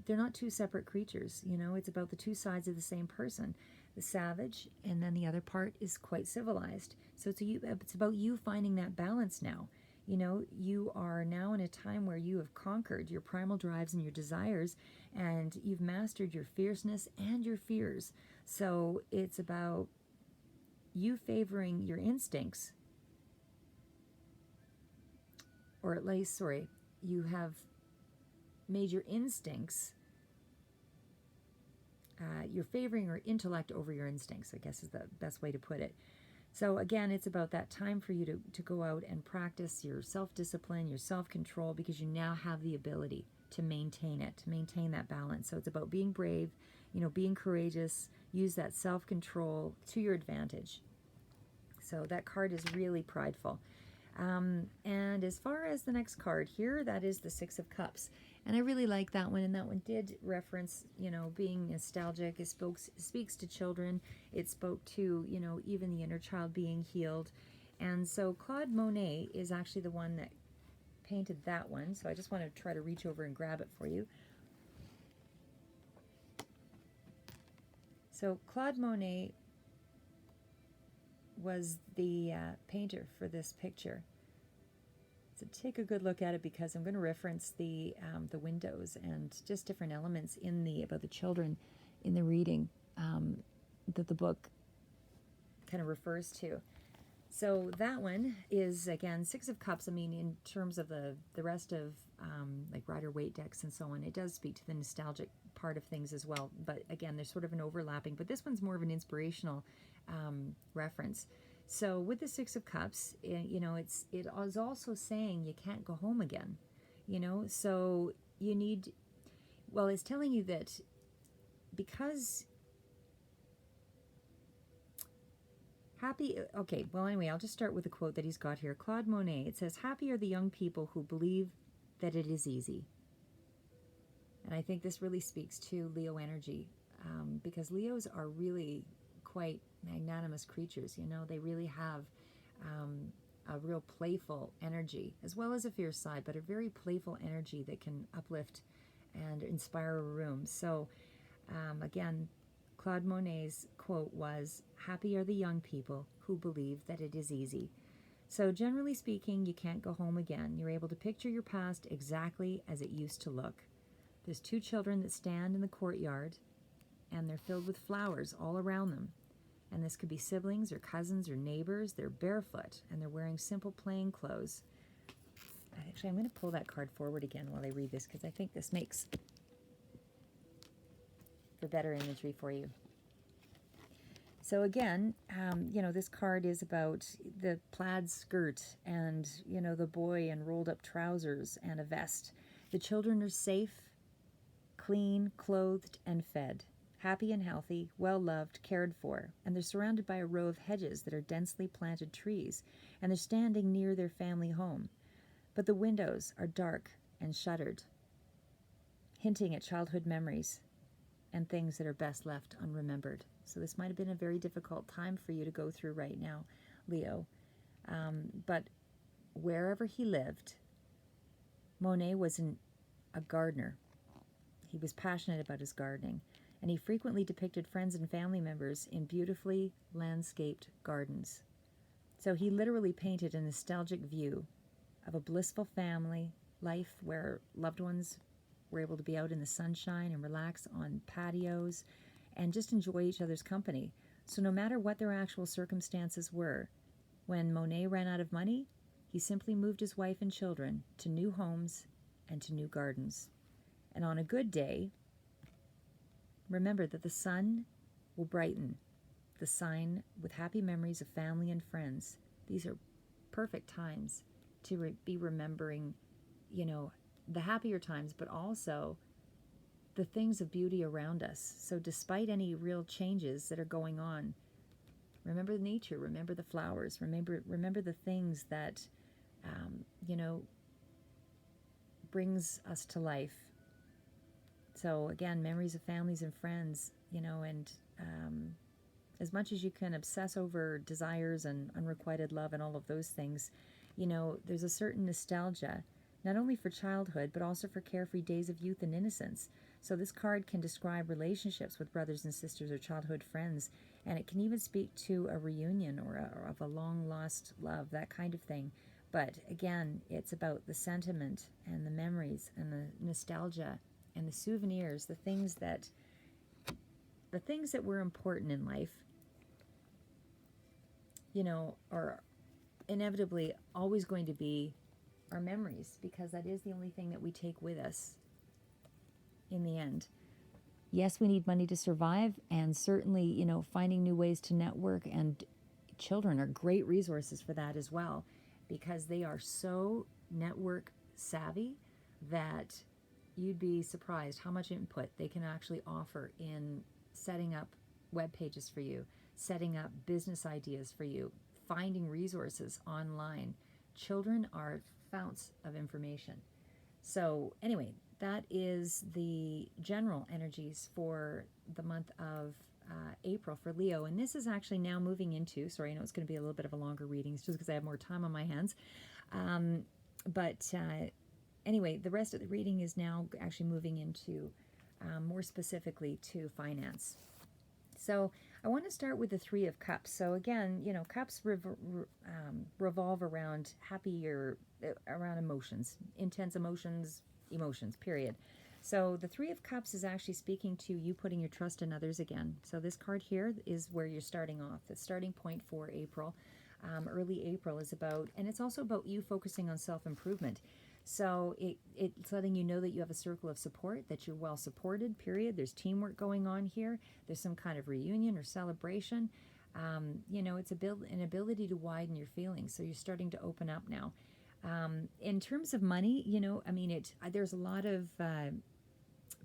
they're not two separate creatures. It's about the two sides of the same person, the savage, and then the other part is quite civilized. So it's about you finding that balance now. You are now in a time where you have conquered your primal drives and your desires, and you've mastered your fierceness and your fears. So it's about you favoring your instincts, or at least, you have made your instincts, you're favoring your intellect over your instincts, I guess is the best way to put it. So again, it's about that time for you to go out and practice your self-discipline, your self-control, because you now have the ability to maintain it, to maintain that balance. So it's about being brave, being courageous, use that self-control to your advantage. So that card is really prideful. And as far as the next card here, that is the Six of Cups. And I really like that one, and that one did reference, being nostalgic. It speaks to children. It spoke to, even the inner child being healed. And so Claude Monet is actually the one that painted that one. So I just want to try to reach over and grab it for you. So Claude Monet was the painter for this picture. So take a good look at it, because I'm going to reference the windows and just different elements about the children in the reading that the book kind of refers to. So that one is, again, Six of Cups. I mean, in terms of the rest of like Rider-Waite decks and so on, it does speak to the nostalgic part of things as well. But again, there's sort of an overlapping. But this one's more of an inspirational reference. So with the Six of Cups, it is also saying you can't go home again. So you need, well, it's telling you that because okay, well, anyway, I'll just start with a quote that he's got here. Claude Monet, it says, "Happy are the young people who believe that it is easy." And I think this really speaks to Leo energy, because Leos are really quite magnanimous creatures. They really have a real playful energy, as well as a fierce side, but a very playful energy that can uplift and inspire a room. So again, Claude Monet's quote was, "Happy are the young people who believe that it is easy." So generally speaking, you can't go home again. You're able to picture your past exactly as it used to look. There's two children that stand in the courtyard, and they're filled with flowers all around them. And this could be siblings or cousins or neighbors. They're barefoot, and they're wearing simple plain clothes. Actually, I'm going to pull that card forward again while I read this, because I think this makes for better imagery for you. So again, this card is about the plaid skirt and, the boy in rolled up trousers and a vest. The children are safe, clean, clothed, and fed, happy and healthy, well-loved, cared for, and they're surrounded by a row of hedges that are densely planted trees, and they're standing near their family home. But the windows are dark and shuttered, hinting at childhood memories and things that are best left unremembered. So this might have been a very difficult time for you to go through right now, Leo. But wherever he lived, Monet was a gardener. He was passionate about his gardening, and he frequently depicted friends and family members in beautifully landscaped gardens. So he literally painted a nostalgic view of a blissful family life where loved ones were able to be out in the sunshine and relax on patios and just enjoy each other's company. So no matter what their actual circumstances were, when Monet ran out of money, he simply moved his wife and children to new homes and to new gardens. And on a good day, remember that the sun will brighten the sign with happy memories of family and friends. These are perfect times to be remembering, the happier times, but also the things of beauty around us. So despite any real changes that are going on, remember nature, remember the flowers, remember the things that, brings us to life. So again, memories of families and friends, and as much as you can obsess over desires and unrequited love and all of those things, there's a certain nostalgia, not only for childhood, but also for carefree days of youth and innocence. So this card can describe relationships with brothers and sisters or childhood friends, and it can even speak to a reunion or of a long-lost love, that kind of thing. But again, it's about the sentiment and the memories and the nostalgia and the souvenirs, the things that were important in life, are inevitably always going to be our memories, because that is the only thing that we take with us in the end. Yes, we need money to survive, and certainly, finding new ways to network, and children are great resources for that as well, because they are so network savvy that you'd be surprised how much input they can actually offer in setting up web pages for you, setting up business ideas for you, finding resources online. Children are founts of information. So anyway, that is the general energies for the month of April for Leo. And this is actually now moving into, sorry, I know it's going to be a little bit of a longer reading, it's just because I have more time on my hands. But anyway, the rest of the reading is now actually moving into more specifically to finance. So I want to start with the Three of Cups. So again, you know, cups revolve around happy or around emotions, intense emotions, period. So the Three of Cups is actually speaking to you putting your trust in others again. So this card here is where you're starting off. The starting point for April, early April, is about, and it's also about you focusing on self-improvement. So it's letting you know that you have a circle of support, that you're well supported, period. There's teamwork going on here. There's some kind of reunion or celebration. You know, it's an ability to widen your feelings. So you're starting to open up now. In terms of money, you know, I mean, there's a lot of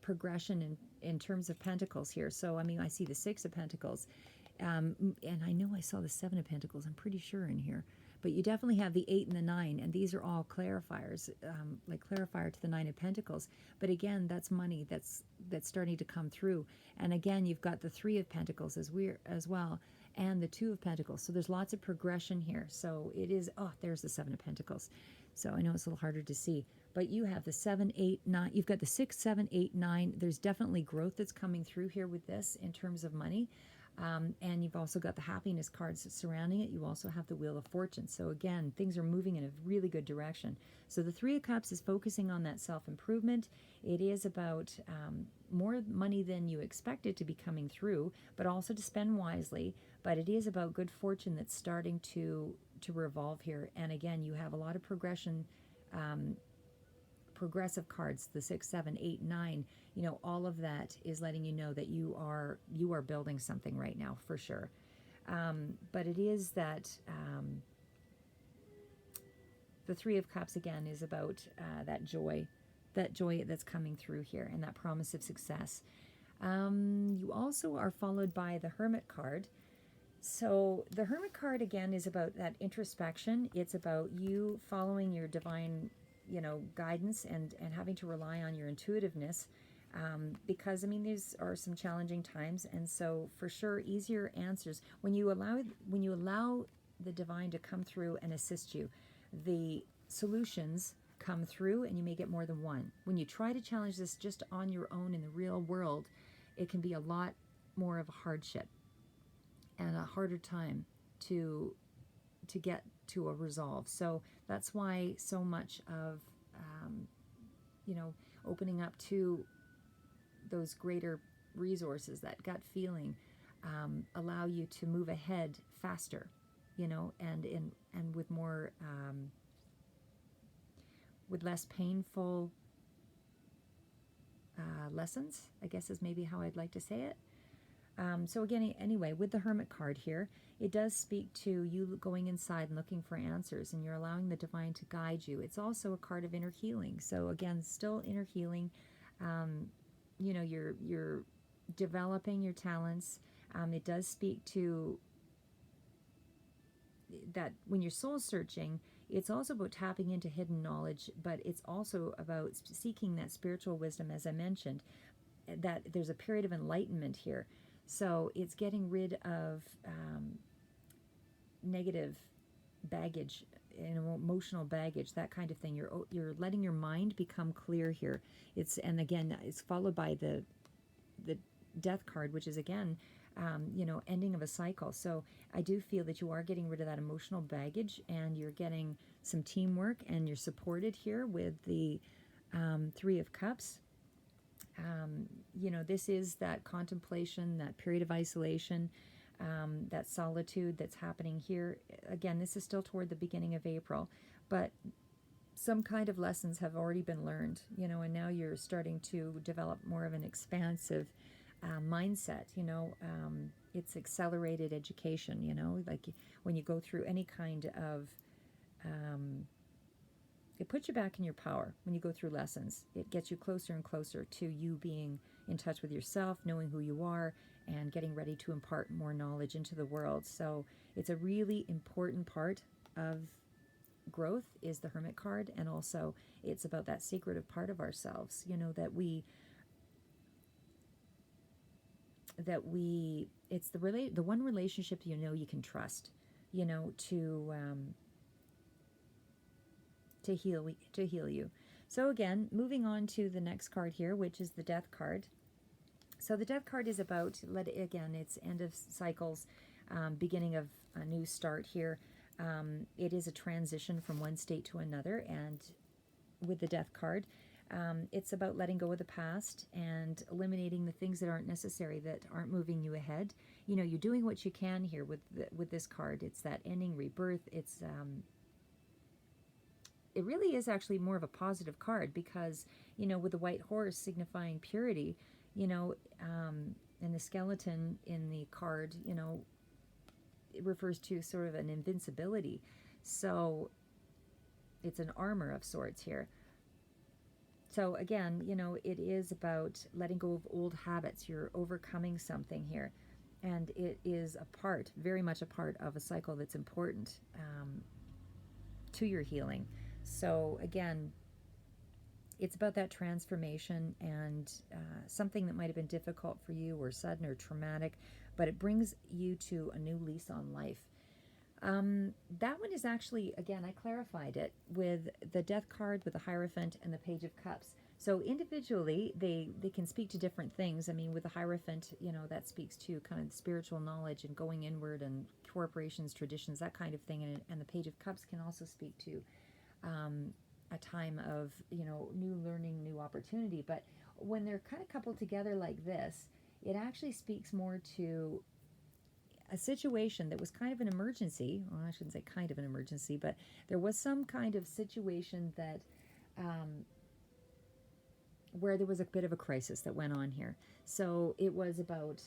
progression in terms of pentacles here. So, I mean, I see the Six of Pentacles. And I know I saw the Seven of Pentacles, I'm pretty sure, in here. But you definitely have the 8 and the 9, and these are all clarifiers, like clarifier to the 9 of Pentacles. But again, that's money that's starting to come through. And again, you've got the 3 of Pentacles as well, and the 2 of Pentacles. So there's lots of progression here. So it is, oh, there's the 7 of Pentacles. So I know it's a little harder to see. But you have the 7, 8, 9. You've got the 6, 7, 8, 9. There's definitely growth that's coming through here with this in terms of money. And you've also got the happiness cards surrounding it. You also have the Wheel of Fortune. So again, things are moving in a really good direction. So the Three of Cups is focusing on that self-improvement. It is about more money than you expected to be coming through, but also to spend wisely. But it is about good fortune that's starting to revolve here. And again, you have a lot of progressive cards, the 6, 7, 8, 9, you know, all of that is letting you know that you are building something right now, for sure. But it is that the Three of Cups, again, is about that joy that's coming through here, and that promise of success. You also are followed by the Hermit card. So the Hermit card, again, is about that introspection. It's about you following your divine, you know, guidance and having to rely on your intuitiveness, because I mean, these are some challenging times, and so for sure easier answers when you allow the divine to come through and assist you. The solutions come through, and you may get more than one. When you try to challenge this just on your own in the real world, it can be a lot more of a hardship and a harder time to get to a resolve. So that's why so much of you know, opening up to those greater resources, that gut feeling, allow you to move ahead faster, you know, and with more with less painful lessons, I guess is maybe how I'd like to say it. So again, anyway, with the Hermit card here, it does speak to you going inside and looking for answers, and you're allowing the divine to guide you. It's also a card of inner healing. So again, still inner healing. You know, you're developing your talents. It does speak to that when you're soul searching, it's also about tapping into hidden knowledge, but it's also about seeking that spiritual wisdom, as I mentioned, that there's a period of enlightenment here. So it's getting rid of negative baggage, emotional baggage, that kind of thing. You're letting your mind become clear here. And again, it's followed by the Death card, which is again, you know, ending of a cycle. So I do feel that you are getting rid of that emotional baggage, and you're getting some teamwork, and you're supported here with the Three of Cups. You know, this is that contemplation, that period of isolation, that solitude that's happening here. Again, this is still toward the beginning of April, but some kind of lessons have already been learned, you know, and now you're starting to develop more of an expansive mindset, you know. It's accelerated education, you know, like when you go through any kind of it puts you back in your power when you go through lessons. It gets you closer and closer to you being in touch with yourself, knowing who you are, and getting ready to impart more knowledge into the world. So it's a really important part of growth is the Hermit card, and also it's about that secretive part of ourselves, that we it's the one relationship you can trust, to heal you. So again, moving on to the next card here, which is the Death card. So the Death card is about, it's end of cycles, beginning of a new start here. It is a transition from one state to another, and with the Death card, it's about letting go of the past and eliminating the things that aren't necessary, that aren't moving you ahead. You're doing what you can here with this card. It's that ending, rebirth. It really is actually more of a positive card because, with the white horse signifying purity, and the skeleton in the card, it refers to sort of an invincibility. So it's an armor of sorts here. So again, it is about letting go of old habits. You're overcoming something here. And it is very much a part of a cycle that's important to your healing. So again, it's about that transformation and something that might have been difficult for you or sudden or traumatic, but it brings you to a new lease on life. That one is actually, again, I clarified it with the Death card, with the Hierophant, and the Page of Cups. So individually, they can speak to different things. I mean, with the Hierophant, that speaks to kind of spiritual knowledge and going inward and corporations, traditions, that kind of thing. And the Page of Cups can also speak to a time of, new learning, new opportunity. But when they're kind of coupled together like this, it actually speaks more to a situation that was kind of an emergency. Well, I shouldn't say kind of an emergency, but there was some kind of situation that where there was a bit of a crisis that went on here. So it was about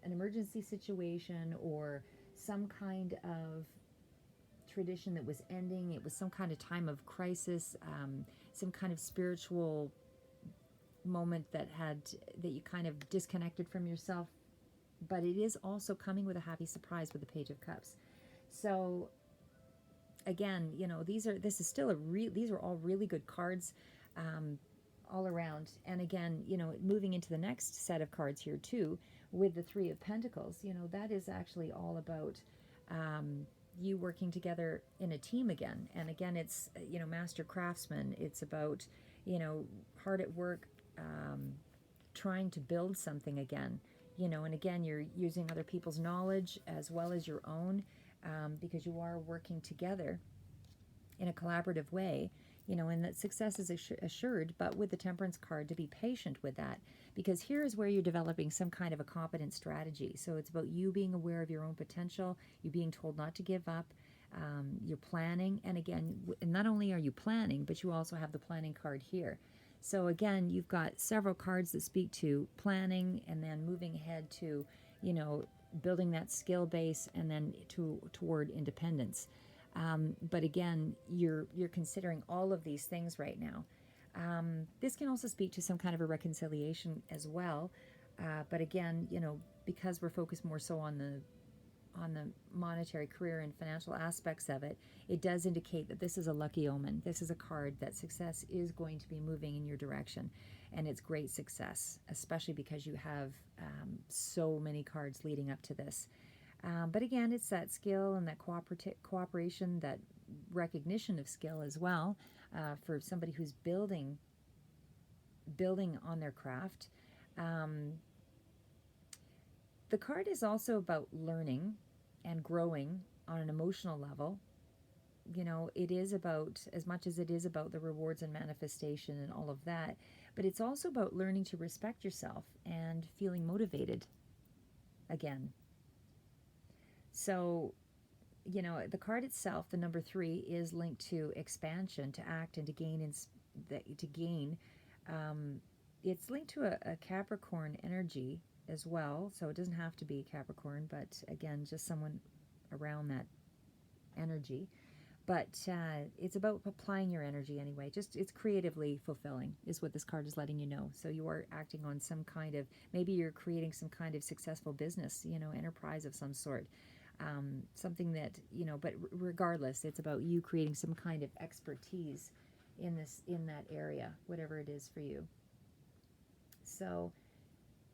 an emergency situation or some kind of tradition that was ending. It was some kind of time of crisis, some kind of spiritual moment that you kind of disconnected from yourself. But it is also coming with a happy surprise with the Page of Cups. So again, these are all really good cards all around. And again, moving into the next set of cards here too, with the Three of Pentacles, that is actually all about you working together in a team again. And again, it's, master craftsman. It's about, hard at work, trying to build something again. And again, you're using other people's knowledge as well as your own, because you are working together in a collaborative way, and that success is assured. But with the Temperance card, to be patient with that, because here is where you're developing some kind of a competent strategy. So it's about you being aware of your own potential, you being told not to give up, you're planning. And again, not only are you planning, but you also have the planning card here. So again, you've got several cards that speak to planning and then moving ahead to, building that skill base and then toward independence. But again, you're considering all of these things right now. This can also speak to some kind of a reconciliation as well. But again, because we're focused more so on the monetary, career, and financial aspects of it, it does indicate that this is a lucky omen. This is a card that success is going to be moving in your direction, and it's great success, especially because you have so many cards leading up to this. But again, it's that skill and that cooperation, that recognition of skill as well, for somebody who's building on their craft. The card is also about learning and growing on an emotional level. It is about, as much as it is about the rewards and manifestation and all of that, but it's also about learning to respect yourself and feeling motivated again. So, the card itself, the number 3, is linked to expansion, to act, and to gain. It's linked to a Capricorn energy as well, so it doesn't have to be Capricorn, but again, just someone around that energy. but it's about applying your energy anyway. Just it's creatively fulfilling is what this card is letting you know. So you are acting on some kind of, maybe you're creating some kind of successful business, enterprise of some sort. Something that, but regardless, it's about you creating some kind of expertise in that area, whatever it is for you. So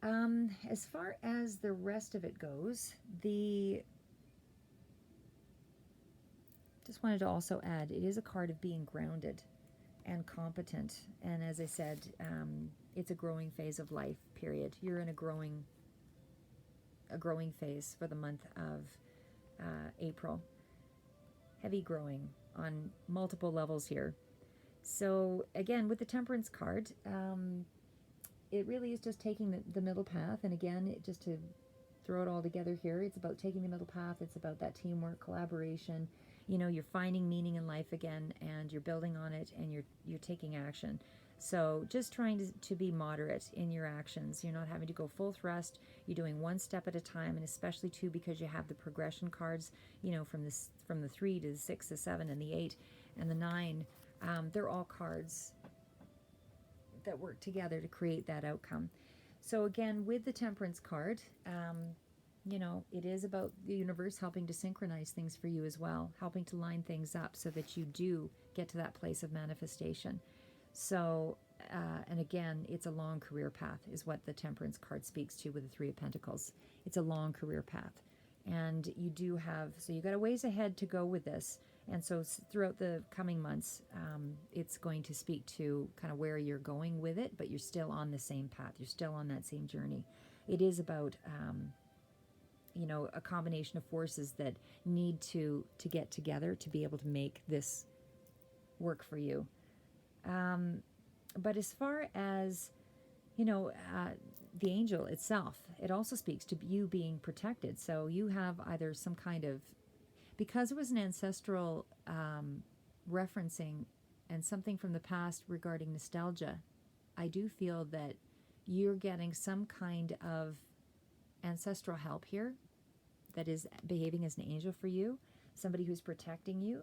as far as the rest of it goes, just wanted to also add, it is a card of being grounded and competent. And as I said, it's a growing phase of life, period. You're in a growing phase for the month of April. Heavy growing on multiple levels here. So again, with the Temperance card, it really is just taking the middle path. And again, just to throw it all together here, it's about taking the middle path. It's about that teamwork, collaboration. You're finding meaning in life again, and you're building on it, and you're taking action. So just trying to be moderate in your actions. You're not having to go full thrust. You're doing one step at a time, and especially too because you have the progression cards, from the 3 to the 6, the 7, and the 8, and the 9. They're all cards that work together to create that outcome. So again, with the Temperance card, it is about the universe helping to synchronize things for you as well, helping to line things up so that you do get to that place of manifestation. So, and again, it's a long career path is what the Temperance card speaks to with the 3 of Pentacles. It's a long career path. And you got a ways ahead to go with this. And so throughout the coming months, it's going to speak to kind of where you're going with it, but you're still on the same path. You're still on that same journey. It is about, a combination of forces that need to get together to be able to make this work for you. But as far as, the angel itself, it also speaks to you being protected. So you have either some kind of, because it was an ancestral referencing and something from the past regarding nostalgia, I do feel that you're getting some kind of ancestral help here that is behaving as an angel for you, somebody who's protecting you.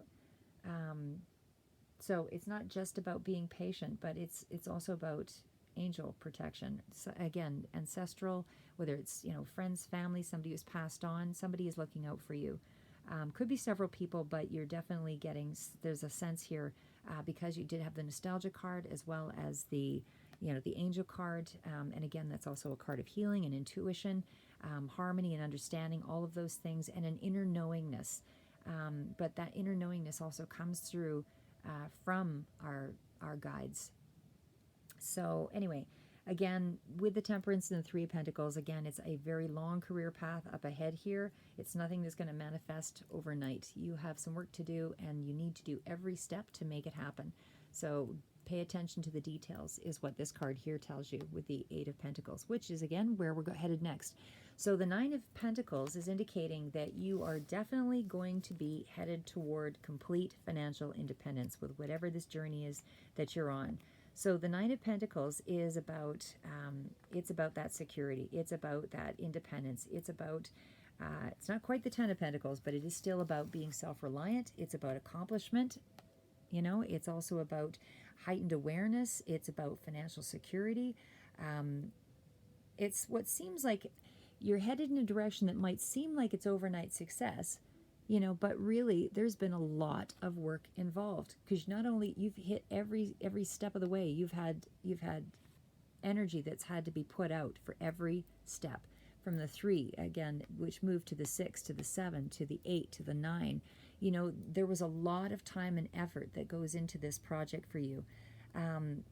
So it's not just about being patient, but it's also about angel protection. So again, ancestral, whether it's, friends, family, somebody who's passed on, somebody is looking out for you. Could be several people, but you're definitely there's a sense here because you did have the nostalgia card as well as the angel card. And again, that's also a card of healing and intuition, harmony and understanding, all of those things, and an inner knowingness. But that inner knowingness also comes through from our guides. So anyway, again, with the Temperance and the 3 of Pentacles, again, it's a very long career path up ahead here. It's nothing that's going to manifest overnight. You have some work to do, and you need to do every step to make it happen. So pay attention to the details is what this card here tells you with the 8 of Pentacles, which is, again, where we're headed next. So the 9 of Pentacles is indicating that you are definitely going to be headed toward complete financial independence with whatever this journey is that you're on. So the 9 of Pentacles is about, it's about that security. It's about that independence. It's about, it's not quite the 10 of Pentacles, but it is still about being self-reliant. It's about accomplishment. It's also about heightened awareness. It's about financial security. It's what seems like you're headed in a direction that might seem like it's overnight success, but really there's been a lot of work involved, because not only you've hit every step of the way, you've had energy that's had to be put out for every step, from the 3 again, which moved to the 6, to the 7, to the 8, to the 9. There was a lot of time and effort that goes into this project for you, and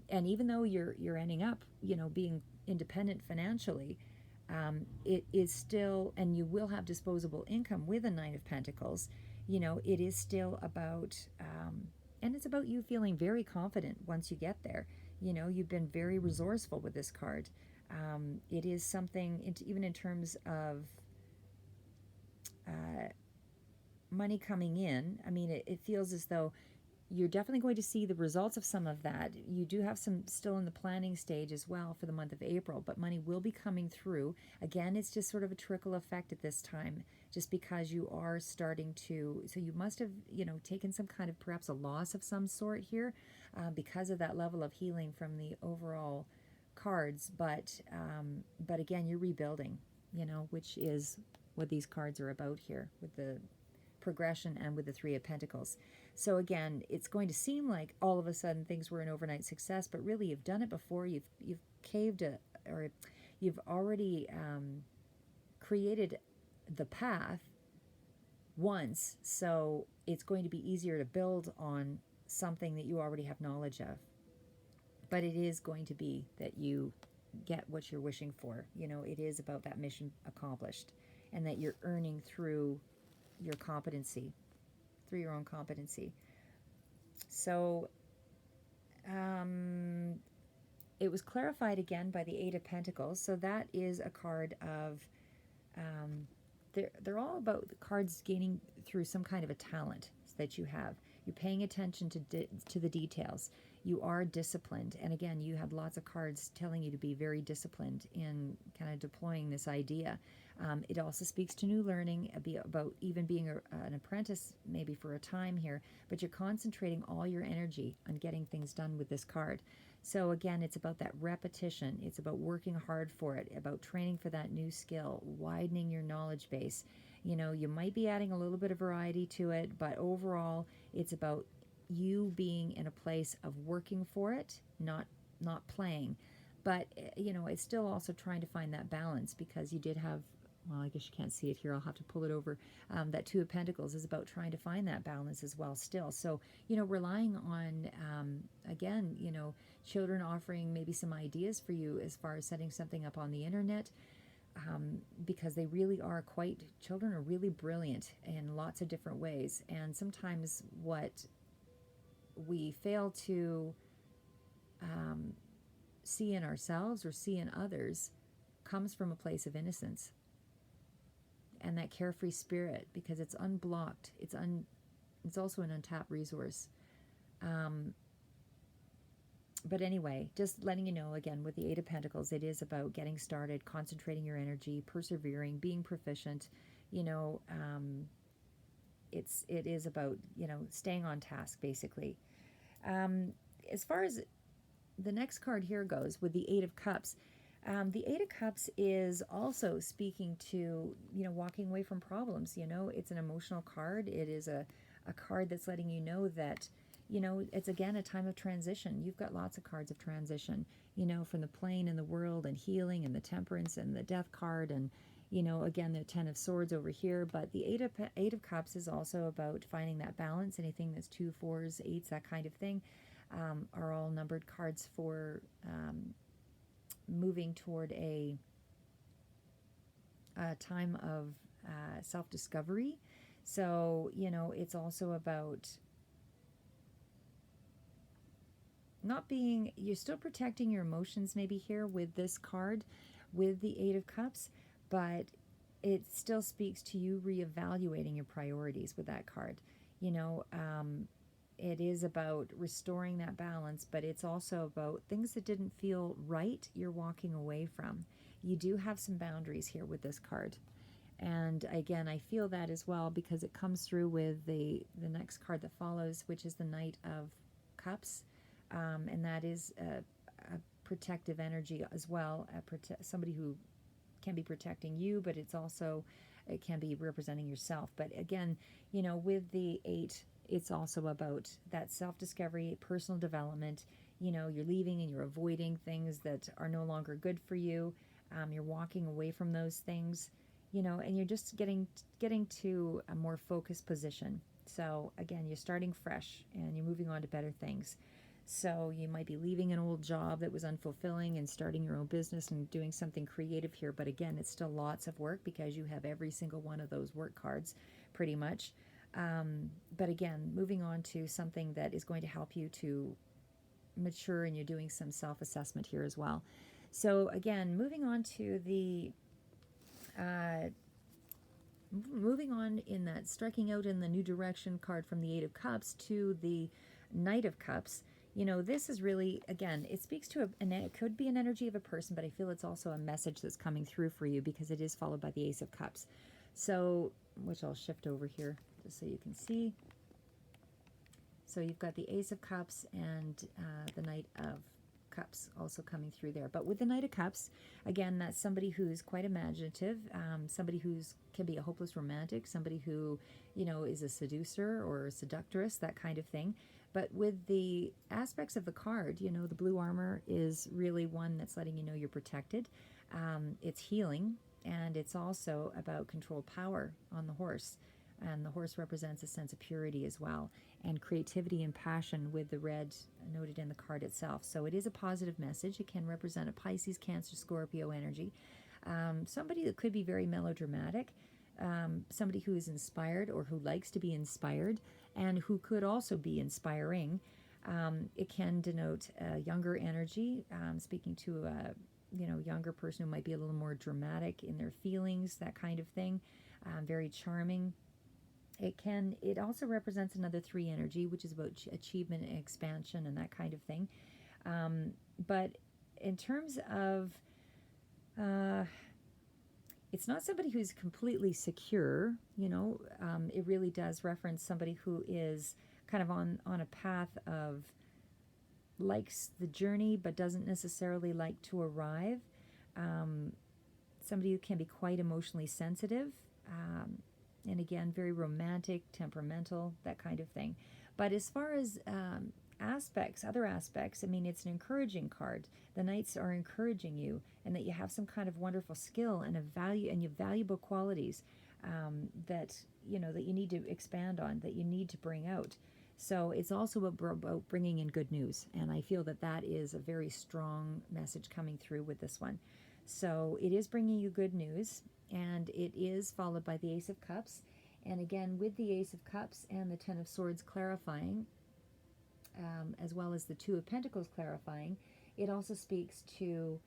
even though you're ending up being independent financially, it is still, and you will have disposable income with a 9 of Pentacles. It is still about, and it's about you feeling very confident once you get there. You've been very resourceful with this card. It is something, even in terms of money coming in. I mean, it feels as though you're definitely going to see the results of some of that. You do have some still in the planning stage as well for the month of April, but money will be coming through. Again, it's just sort of a trickle effect at this time, just because you are starting to, so you must have, taken some kind of perhaps a loss of some sort here because of that level of healing from the overall cards. But again, you're rebuilding, which is what these cards are about here with the progression and with the Three of Pentacles. So again, it's going to seem like all of a sudden things were an overnight success, but really you've done it before. You've caved or you've already created the path once, so it's going to be easier to build on something that you already have knowledge of. But it is going to be that you get what you're wishing for. It is about that mission accomplished, and that you're earning through your competency, through your own competency. So it was clarified again by the Eight of Pentacles. So that is a card of, they're all about the cards gaining through some kind of a talent that you have. You're paying attention to the details. You are disciplined. And again, you have lots of cards telling you to be very disciplined in kind of deploying this idea. It also speaks to new learning, about even being an apprentice maybe for a time here, but you're concentrating all your energy on getting things done with this card. So again, it's about that repetition. It's about working hard for it, about training for that new skill, widening your knowledge base. You might be adding a little bit of variety to it, but overall, it's about you being in a place of working for it, not playing. But, it's still also trying to find that balance, because you did have, well, I guess you can't see it here. I'll have to pull it over. That Two of Pentacles is about trying to find that balance as well still. So, relying on, again, children offering maybe some ideas for you as far as setting something up on the internet. Because they really are children are really brilliant in lots of different ways. And sometimes what we fail to see in ourselves or see in others comes from a place of innocence and that carefree spirit, because it's unblocked. It's also an untapped resource. But anyway, just letting you know, again, with the Eight of Pentacles, it is about getting started, concentrating your energy, persevering, being proficient. It is about, staying on task, basically. As far as the next card here goes, with the Eight of Cups, the Eight of Cups is also speaking to, walking away from problems. It's an emotional card. It is a card that's letting you know that, it's again a time of transition. You've got lots of cards of transition, from the plane and the world and healing and the Temperance and the Death card, and, again, the Ten of Swords over here. But the Eight of Cups is also about finding that balance. Anything that's 2, 4s, 8s, that kind of thing, are all numbered cards for moving toward a time of self-discovery. So, it's also about you're still protecting your emotions maybe here with this card, with the Eight of Cups, but it still speaks to you reevaluating your priorities with that card. It is about restoring that balance, but it's also about things that didn't feel right, you're walking away from. You do have some boundaries here with this card. And again, I feel that as well, because it comes through with the next card that follows, which is the Knight of Cups. And that is a protective energy as well, somebody who can be protecting you, but it can be representing yourself. But again, with the 8, it's also about that self-discovery, personal development. You're leaving and you're avoiding things that are no longer good for you. You're walking away from those things, and you're just getting to a more focused position. So again, you're starting fresh and you're moving on to better things. So you might be leaving an old job that was unfulfilling and starting your own business and doing something creative here. But again, it's still lots of work, because you have every single one of those work cards pretty much. But again, moving on to something that is going to help you to mature, and you're doing some self-assessment here as well. So again, moving on in that striking out in the new direction card from the Eight of Cups to the Knight of Cups, this is really, again, it speaks to it could be an energy of a person, but I feel it's also a message that's coming through for you because it is followed by the Ace of Cups. So, which I'll shift over here just so you can see. So you've got the Ace of Cups and the Knight of Cups also coming through there. But with the Knight of Cups, again, that's somebody who's quite imaginative, somebody who's can be a hopeless romantic, somebody who, is a seducer or a seductress, that kind of thing. But with the aspects of the card, the blue armor is really one that's letting you know you're protected. It's healing, and it's also about controlled power on the horse. And the horse represents a sense of purity as well, and creativity and passion with the red noted in the card itself. So it is a positive message. It can represent a Pisces, Cancer, Scorpio energy. Somebody that could be very melodramatic, somebody who is inspired or who likes to be inspired, and who could also be inspiring. It can denote a younger energy, speaking to a younger person who might be a little more dramatic in their feelings, that kind of thing. Very charming. It also represents another 3 energy, which is about achievement and expansion and that kind of thing. But in terms of, it's not somebody who's completely secure, it really does reference somebody who is kind of on a path of likes the journey but doesn't necessarily like to arrive. Somebody who can be quite emotionally sensitive. And again, very romantic, temperamental, that kind of thing. But as far as other aspects, I mean, it's an encouraging card. The Knights are encouraging you, and that you have some kind of wonderful skill and you have valuable qualities that you need to expand on, that you need to bring out. So it's also about bringing in good news, and I feel that is a very strong message coming through with this one. So it is bringing you good news, and it is followed by the Ace of Cups. And again, with the Ace of Cups and the Ten of Swords clarifying, as well as the Two of Pentacles clarifying, it also speaks to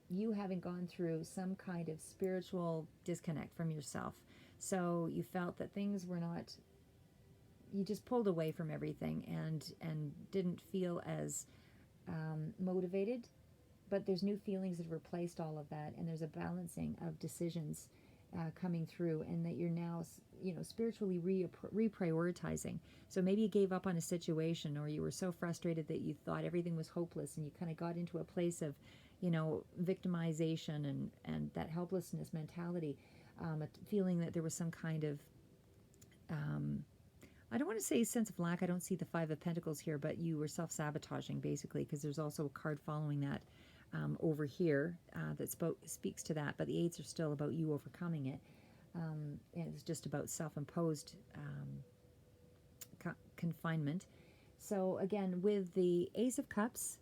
you having gone through some kind of spiritual disconnect from yourself. So you felt that things were not, you just pulled away from everything and didn't feel as motivated. But there's new feelings that have replaced all of that, and there's a balancing of decisions coming through, and that you're now, spiritually reprioritizing. So maybe you gave up on a situation, or you were so frustrated that you thought everything was hopeless, and you kind of got into a place of, victimization and that helplessness mentality, a feeling that there was some kind of, I don't want to say sense of lack. I don't see the Five of Pentacles here, but you were self-sabotaging, basically, because there's also a card following that over here that speaks to that, but the eights are still about you overcoming it. And it's just about self-imposed confinement. So again, with the Ace of Cups,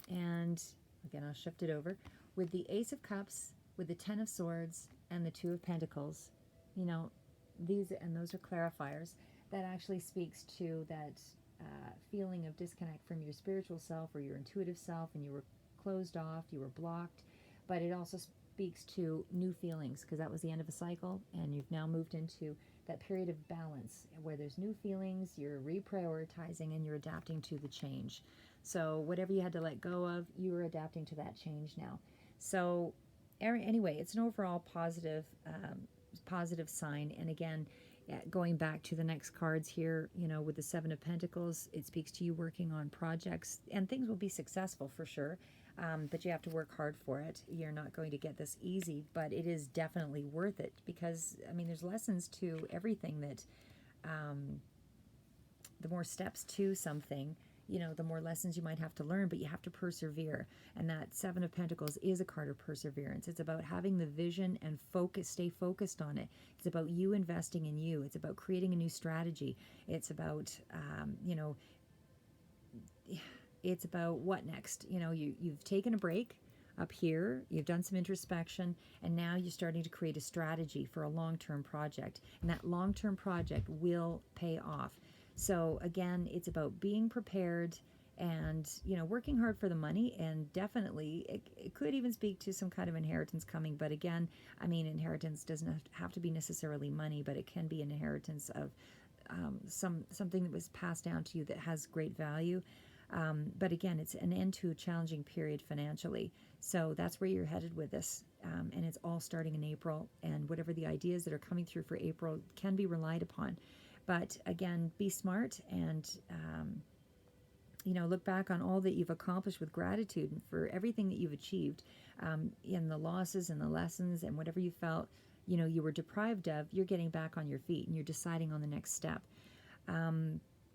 and again, I'll shift it over, with the Ace of Cups, with the Ten of Swords, and the Two of Pentacles, those are clarifiers. That actually speaks to that feeling of disconnect from your spiritual self or your intuitive self, and you were closed off, you were blocked. But it also speaks to new feelings, because that was the end of a cycle, and you've now moved into that period of balance where there's new feelings, you're reprioritizing, and you're adapting to the change. So whatever you had to let go of, you're adapting to that change now. So anyway, it's an overall positive sign. And again, going back to the next cards here, with the Seven of Pentacles, it speaks to you working on projects, and things will be successful for sure, but you have to work hard for it. You're not going to get this easy, but it is definitely worth it, because, there's lessons to everything that, the more steps to something, the more lessons you might have to learn, but you have to persevere. And that Seven of Pentacles is a card of perseverance. It's about having the vision and stay focused on it. It's about you investing in you. It's about creating a new strategy. It's about, it's about what next. You've taken a break up here, you've done some introspection, and now you're starting to create a strategy for a long-term project. And that long-term project will pay off. So again, it's about being prepared and, working hard for the money, and definitely it could even speak to some kind of inheritance coming. But again, inheritance doesn't have to be necessarily money, but it can be an inheritance of something that was passed down to you that has great value. But again, it's an end to a challenging period financially. So that's where you're headed with this. And it's all starting in April. And whatever the ideas that are coming through for April can be relied upon. But again, be smart and, look back on all that you've accomplished with gratitude and for everything that you've achieved, in the losses and the lessons and whatever you felt, you were deprived of. You're getting back on your feet and you're deciding on the next step.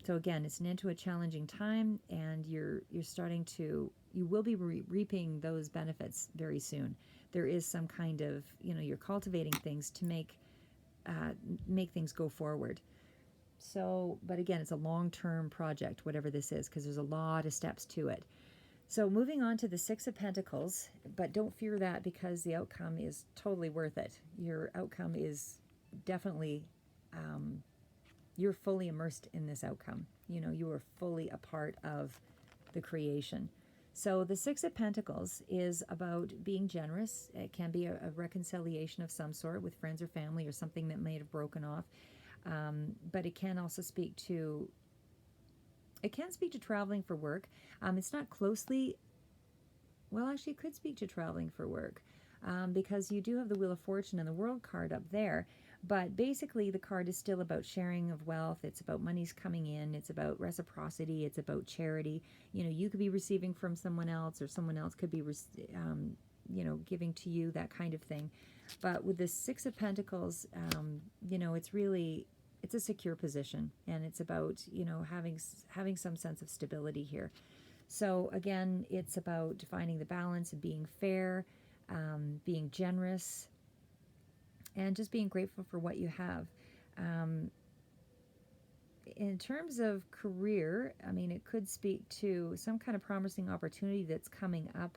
So again, it's an end to a challenging time, and you're starting to, you will be reaping those benefits very soon. There is some kind of, you're cultivating things to make things go forward. So, but again, it's a long-term project, whatever this is, because there's a lot of steps to it. So moving on to the Six of Pentacles, but don't fear that, because the outcome is totally worth it. Your outcome is definitely, you're fully immersed in this outcome. You are fully a part of the creation. So the Six of Pentacles is about being generous. It can be a reconciliation of some sort with friends or family or something that may have broken off. But it can also speak to, traveling for work. It's not closely, well, actually it could speak to traveling for work, because you do have the Wheel of Fortune and the World card up there. But basically the card is still about sharing of wealth. It's about monies coming in. It's about reciprocity. It's about charity. You could be receiving from someone else, or someone else could be, giving to you, that kind of thing. But with the Six of Pentacles, it's a secure position, and it's about, having some sense of stability here. So again, it's about finding the balance of being fair, being generous, and just being grateful for what you have. In terms of career, it could speak to some kind of promising opportunity that's coming up,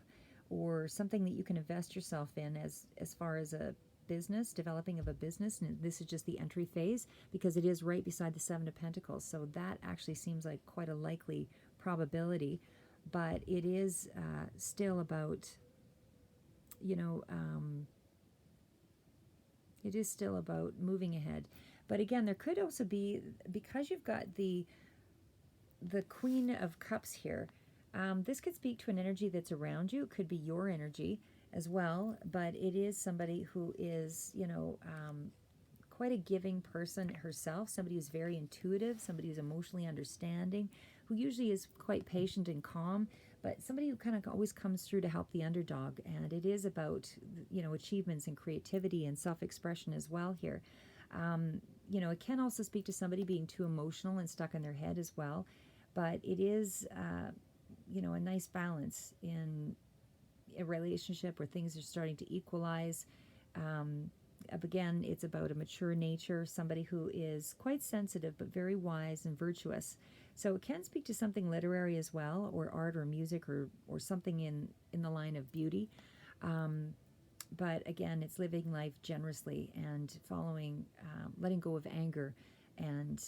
or something that you can invest yourself in as far as a business, developing of a business. And this is just the entry phase, because it is right beside the Seven of Pentacles. So that actually seems like quite a likely probability. But it is still about, it is still about moving ahead. But again, there could also be, because you've got the Queen of Cups here, this could speak to an energy that's around you. It could be your energy as well, but it is somebody who is, quite a giving person herself, somebody who's very intuitive, somebody who's emotionally understanding, who usually is quite patient and calm, but somebody who kind of always comes through to help the underdog. And it is about, achievements and creativity and self-expression as well here. It can also speak to somebody being too emotional and stuck in their head as well, but it is, a nice balance in a relationship where things are starting to equalize. Again, it's about a mature nature, somebody who is quite sensitive but very wise and virtuous. So it can speak to something literary as well, or art or music, or something in the line of beauty. But again, it's living life generously and following, letting go of anger, and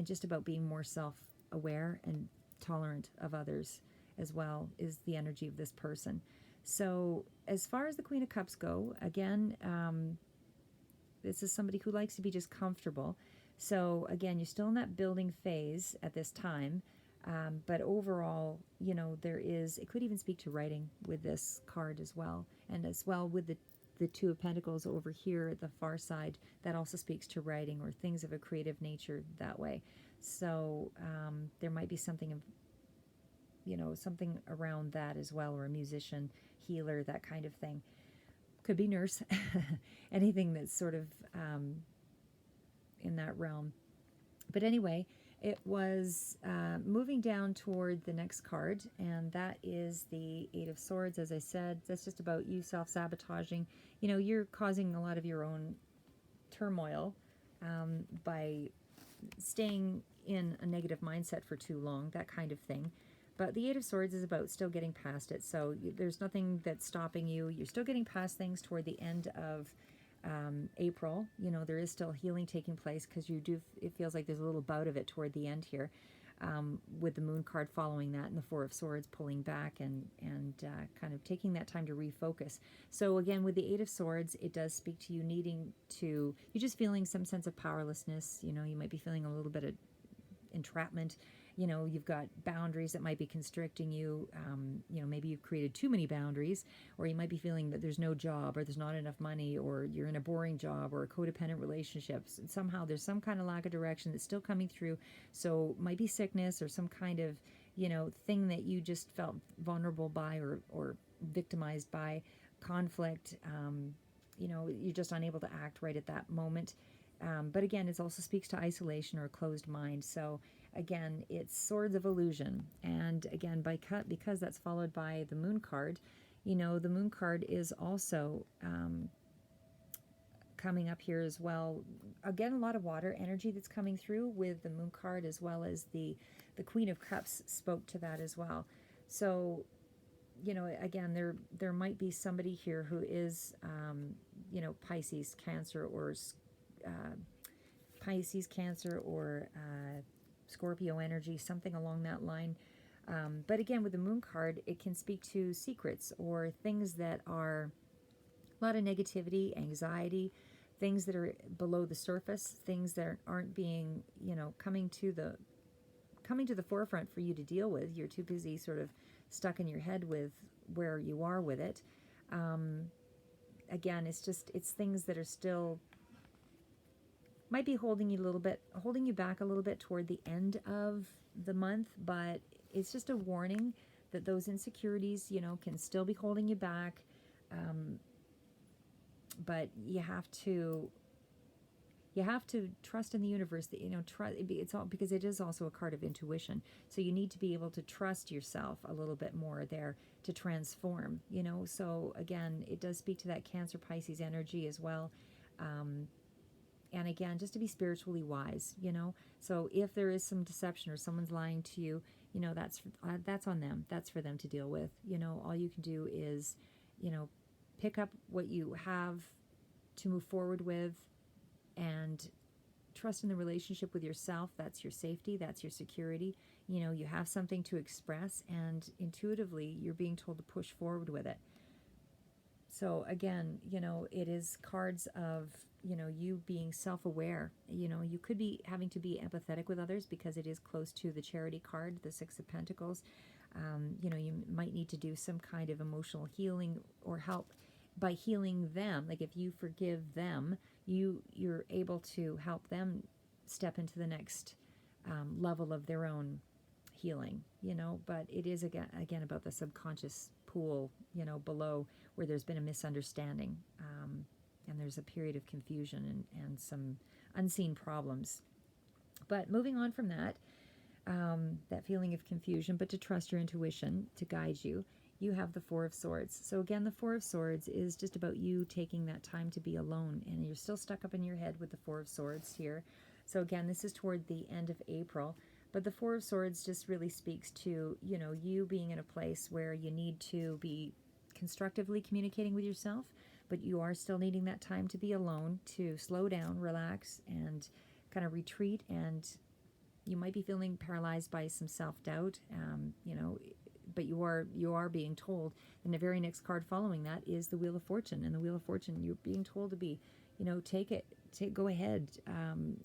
just about being more self-aware and tolerant of others as well, is the energy of this person. So as far as the Queen of Cups go, again, this is somebody who likes to be just comfortable. So again, you're still in that building phase at this time. But overall, it could even speak to writing with this card as well. And as well with the Two of Pentacles over here at the far side, that also speaks to writing or things of a creative nature that way. So there might be something something around that as well, or a musician, healer, that kind of thing. Could be nurse, anything that's sort of in that realm. But anyway, it was moving down toward the next card, and that is the Eight of Swords. As I said, that's just about you self-sabotaging. You're causing a lot of your own turmoil by staying in a negative mindset for too long, that kind of thing. But the Eight of Swords is about still getting past it. So there's nothing that's stopping you. You're still getting past things toward the end of April. There is still healing taking place, because it feels like there's a little bout of it toward the end here. with the Moon card following that, and the Four of Swords pulling back and kind of taking that time to refocus. So again, with the Eight of Swords, it does speak to you needing to, you're just feeling some sense of powerlessness. You know, you might be feeling a little bit of entrapment. You know, you've got boundaries that might be constricting you. You know, maybe you've created too many boundaries, or you might be feeling that there's no job, or there's not enough money, or you're in a boring job, or a codependent relationships. And somehow there's some kind of lack of direction that's still coming through. So it might be sickness or some kind of, you know, thing that you just felt vulnerable by, or victimized by, conflict. You know, you're just unable to act right at that moment. But again, it also speaks to isolation or a closed mind. So again, it's Swords of Illusion. And again, because that's followed by the Moon card, you know, the Moon card is also coming up here as well. Again, a lot of water energy that's coming through with the Moon card, as well as the Queen of Cups spoke to that as well. So, you know, again, there might be somebody here who is, you know, Pisces, Cancer, or Scorpio energy, something along that line. But again, with the Moon card, it can speak to secrets or things that are a lot of negativity, anxiety, things that are below the surface, things that aren't being, you know, coming to the forefront for you to deal with. You're too busy sort of stuck in your head with where you are with it. Again, it's things that are still might be holding you back a little bit toward the end of the month, but it's just a warning that those insecurities, you know, can still be holding you back. But you have to trust in the universe, that, you know, it's all, because it is also a card of intuition. So you need to be able to trust yourself a little bit more there to transform, you know. So again, it does speak to that Cancer, Pisces energy as well. And again, just to be spiritually wise, you know. So if there is some deception or someone's lying to you, you know, that's on them. That's for them to deal with. You know, all you can do is, you know, pick up what you have to move forward with, and trust in the relationship with yourself. That's your safety. That's your security. You know, you have something to express, and intuitively you're being told to push forward with it. So again, you know, it is cards of, you know, you being self-aware. You know, you could be having to be empathetic with others because it is close to the Charity card, the Six of Pentacles. You know, you might need to do some kind of emotional healing or help by healing them. Like if you forgive them, you're able to help them step into the next level of their own healing, you know. But it is again about the subconscious pool, you know, below, where there's been a misunderstanding, and there's a period of confusion and some unseen problems. But moving on from that, that feeling of confusion, but to trust your intuition to guide you, you have the Four of Swords. So again, the Four of Swords is just about you taking that time to be alone, and you're still stuck up in your head with the Four of Swords here. So again, this is toward the end of April, but the Four of Swords just really speaks to, you know, you being in a place where you need to be constructively communicating with yourself, but you are still needing that time to be alone, to slow down, relax, and kind of retreat. And you might be feeling paralyzed by some self-doubt, you know, but you are being told. And the very next card following that is the Wheel of Fortune. And the Wheel of Fortune, you're being told to be, you know, go ahead,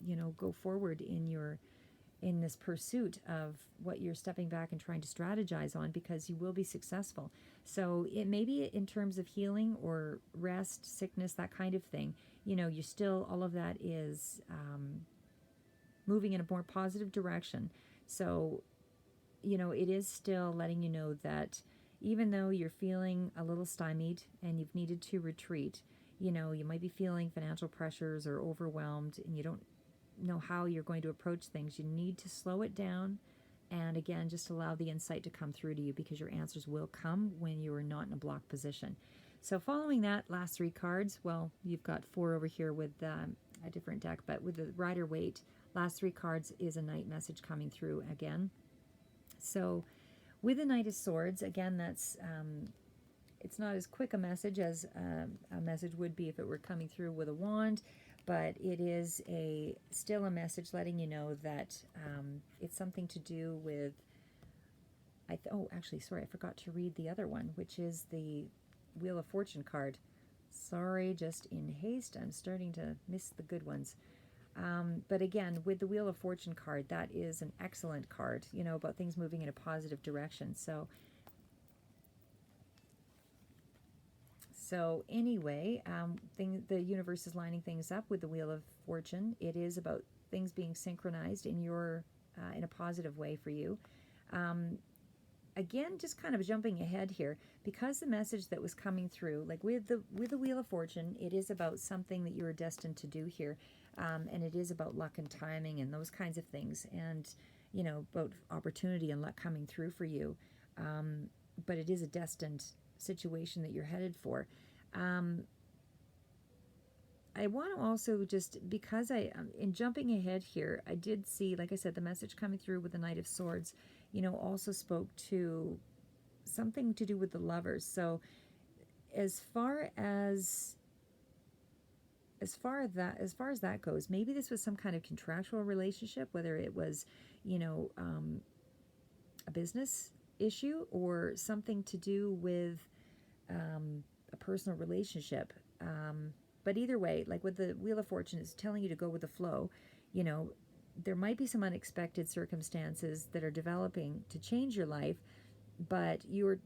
you know, go forward in this pursuit of what you're stepping back and trying to strategize on, because you will be successful. So it may be in terms of healing or rest, sickness, that kind of thing. You know, you still, all of that is moving in a more positive direction. So, you know, it is still letting you know that even though you're feeling a little stymied and you've needed to retreat, you know, you might be feeling financial pressures or overwhelmed, and you don't know how you're going to approach things. You need to slow it down, and again, just allow the insight to come through to you, because your answers will come when you are not in a blocked position. So following that, last three cards, well, you've got four over here with a different deck, but with the Rider-Waite, last three cards is a Knight message coming through again. So with the Knight of Swords, again, that's it's not as quick a message as a message would be if it were coming through with a wand, but it is still a message letting you know that it's something to do with, oh, actually, sorry, I forgot to read the other one, which is the Wheel of Fortune card. Sorry, just in haste, I'm starting to miss the good ones. But again, with the Wheel of Fortune card, that is an excellent card, about things moving in a positive direction. So anyway, the universe is lining things up with the Wheel of Fortune. It is about things being synchronized in in a positive way for you. Again, just kind of jumping ahead here, because the message that was coming through, like with the Wheel of Fortune, it is about something that you are destined to do here, and it is about luck and timing and those kinds of things, and about opportunity and luck coming through for you. But it is a destined situation that you're headed for. I want to also just, because in jumping ahead here, I did see, like I said, the message coming through with the Knight of Swords, also spoke to something to do with the lovers. So as far as that goes, maybe this was some kind of contractual relationship, whether it was, a business issue or something to do with a personal relationship. But either way, like with the Wheel of Fortune, it's telling you to go with the flow. There might be some unexpected circumstances that are developing to change your life, but you've,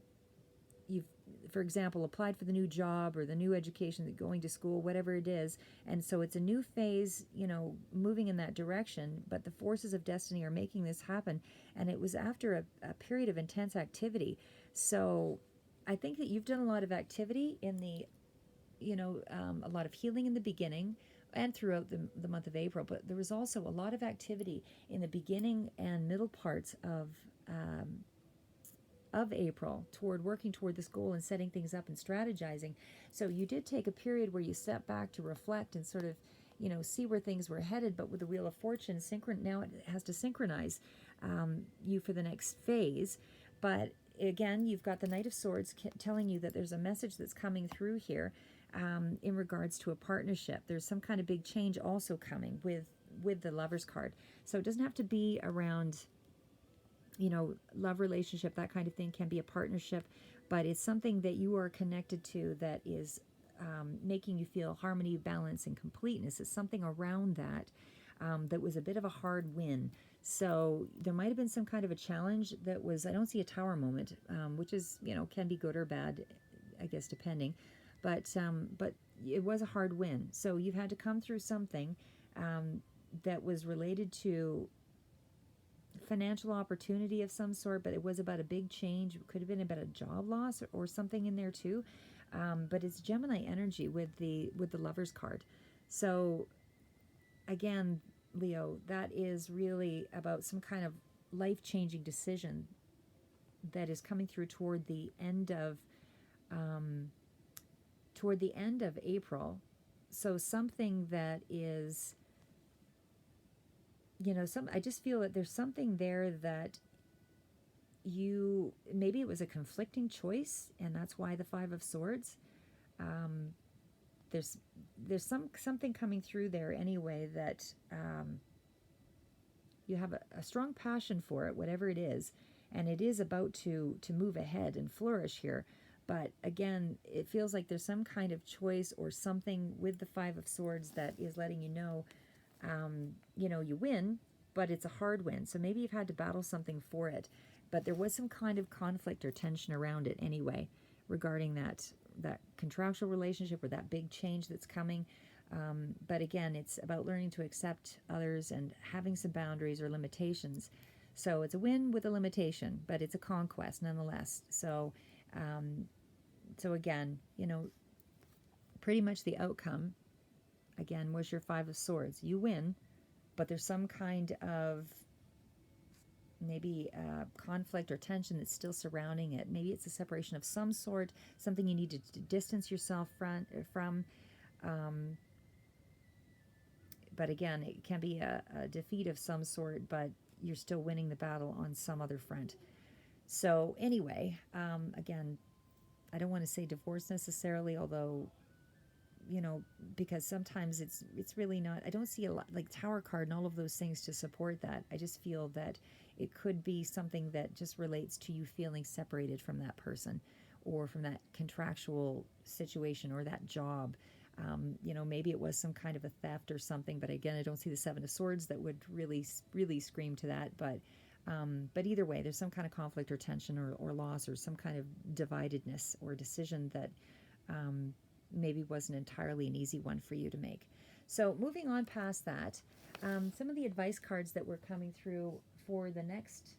for example, applied for the new job or the new education, going to school, whatever it is, and so it's a new phase, moving in that direction, but the forces of destiny are making this happen, and it was after a period of intense activity. So I think that you've done a lot of activity in a lot of healing in the beginning and throughout the month of April, but there was also a lot of activity in the beginning and middle parts of April toward working toward this goal and setting things up and strategizing. So you did take a period where you stepped back to reflect and sort of, see where things were headed. But with the Wheel of Fortune, now it has to synchronize you for the next phase. But again, you've got the Knight of Swords telling you that there's a message that's coming through here in regards to a partnership. There's some kind of big change also coming with the Lover's card. So it doesn't have to be around love relationship, that kind of thing. Can be a partnership, but it's something that you are connected to that is making you feel harmony, balance, and completeness. It's something around that that was a bit of a hard win. So there might have been some kind of a challenge that was, I don't see a tower moment, which is, can be good or bad, I guess, depending. But it was a hard win. So you've had to come through something that was related to financial opportunity of some sort, but it was about a big change. It could have been about a job loss or something in there too. But it's Gemini energy with the Lover's card. So again, Leo, that is really about some kind of life-changing decision that is coming through toward the end of April. So something that is, I just feel that there's something there that maybe it was a conflicting choice, and that's why the Five of Swords. There's something coming through there anyway that you have a strong passion for it, whatever it is, and it is about to move ahead and flourish here. But again, it feels like there's some kind of choice or something with the Five of Swords that is letting you know, you win, but it's a hard win. So maybe you've had to battle something for it, but there was some kind of conflict or tension around it anyway, regarding that contractual relationship or that big change that's coming. But again, it's about learning to accept others and having some boundaries or limitations. So it's a win with a limitation, but it's a conquest nonetheless. So again, pretty much the outcome, again, was your Five of Swords. You win, but there's some kind of maybe conflict or tension that's still surrounding it. Maybe it's a separation of some sort, something you need to distance yourself from. But again, it can be a defeat of some sort, but you're still winning the battle on some other front. So anyway, again, I don't want to say divorce necessarily, although because sometimes it's really not, I don't see a lot like Tower card and all of those things to support that. I just feel that it could be something that just relates to you feeling separated from that person or from that contractual situation or that job. Maybe it was some kind of a theft or something, but again, I don't see the Seven of Swords that would really scream to that. But either way, there's some kind of conflict or tension or loss or some kind of dividedness or decision that maybe wasn't entirely an easy one for you to make. So moving on past that, some of the advice cards that were coming through for the next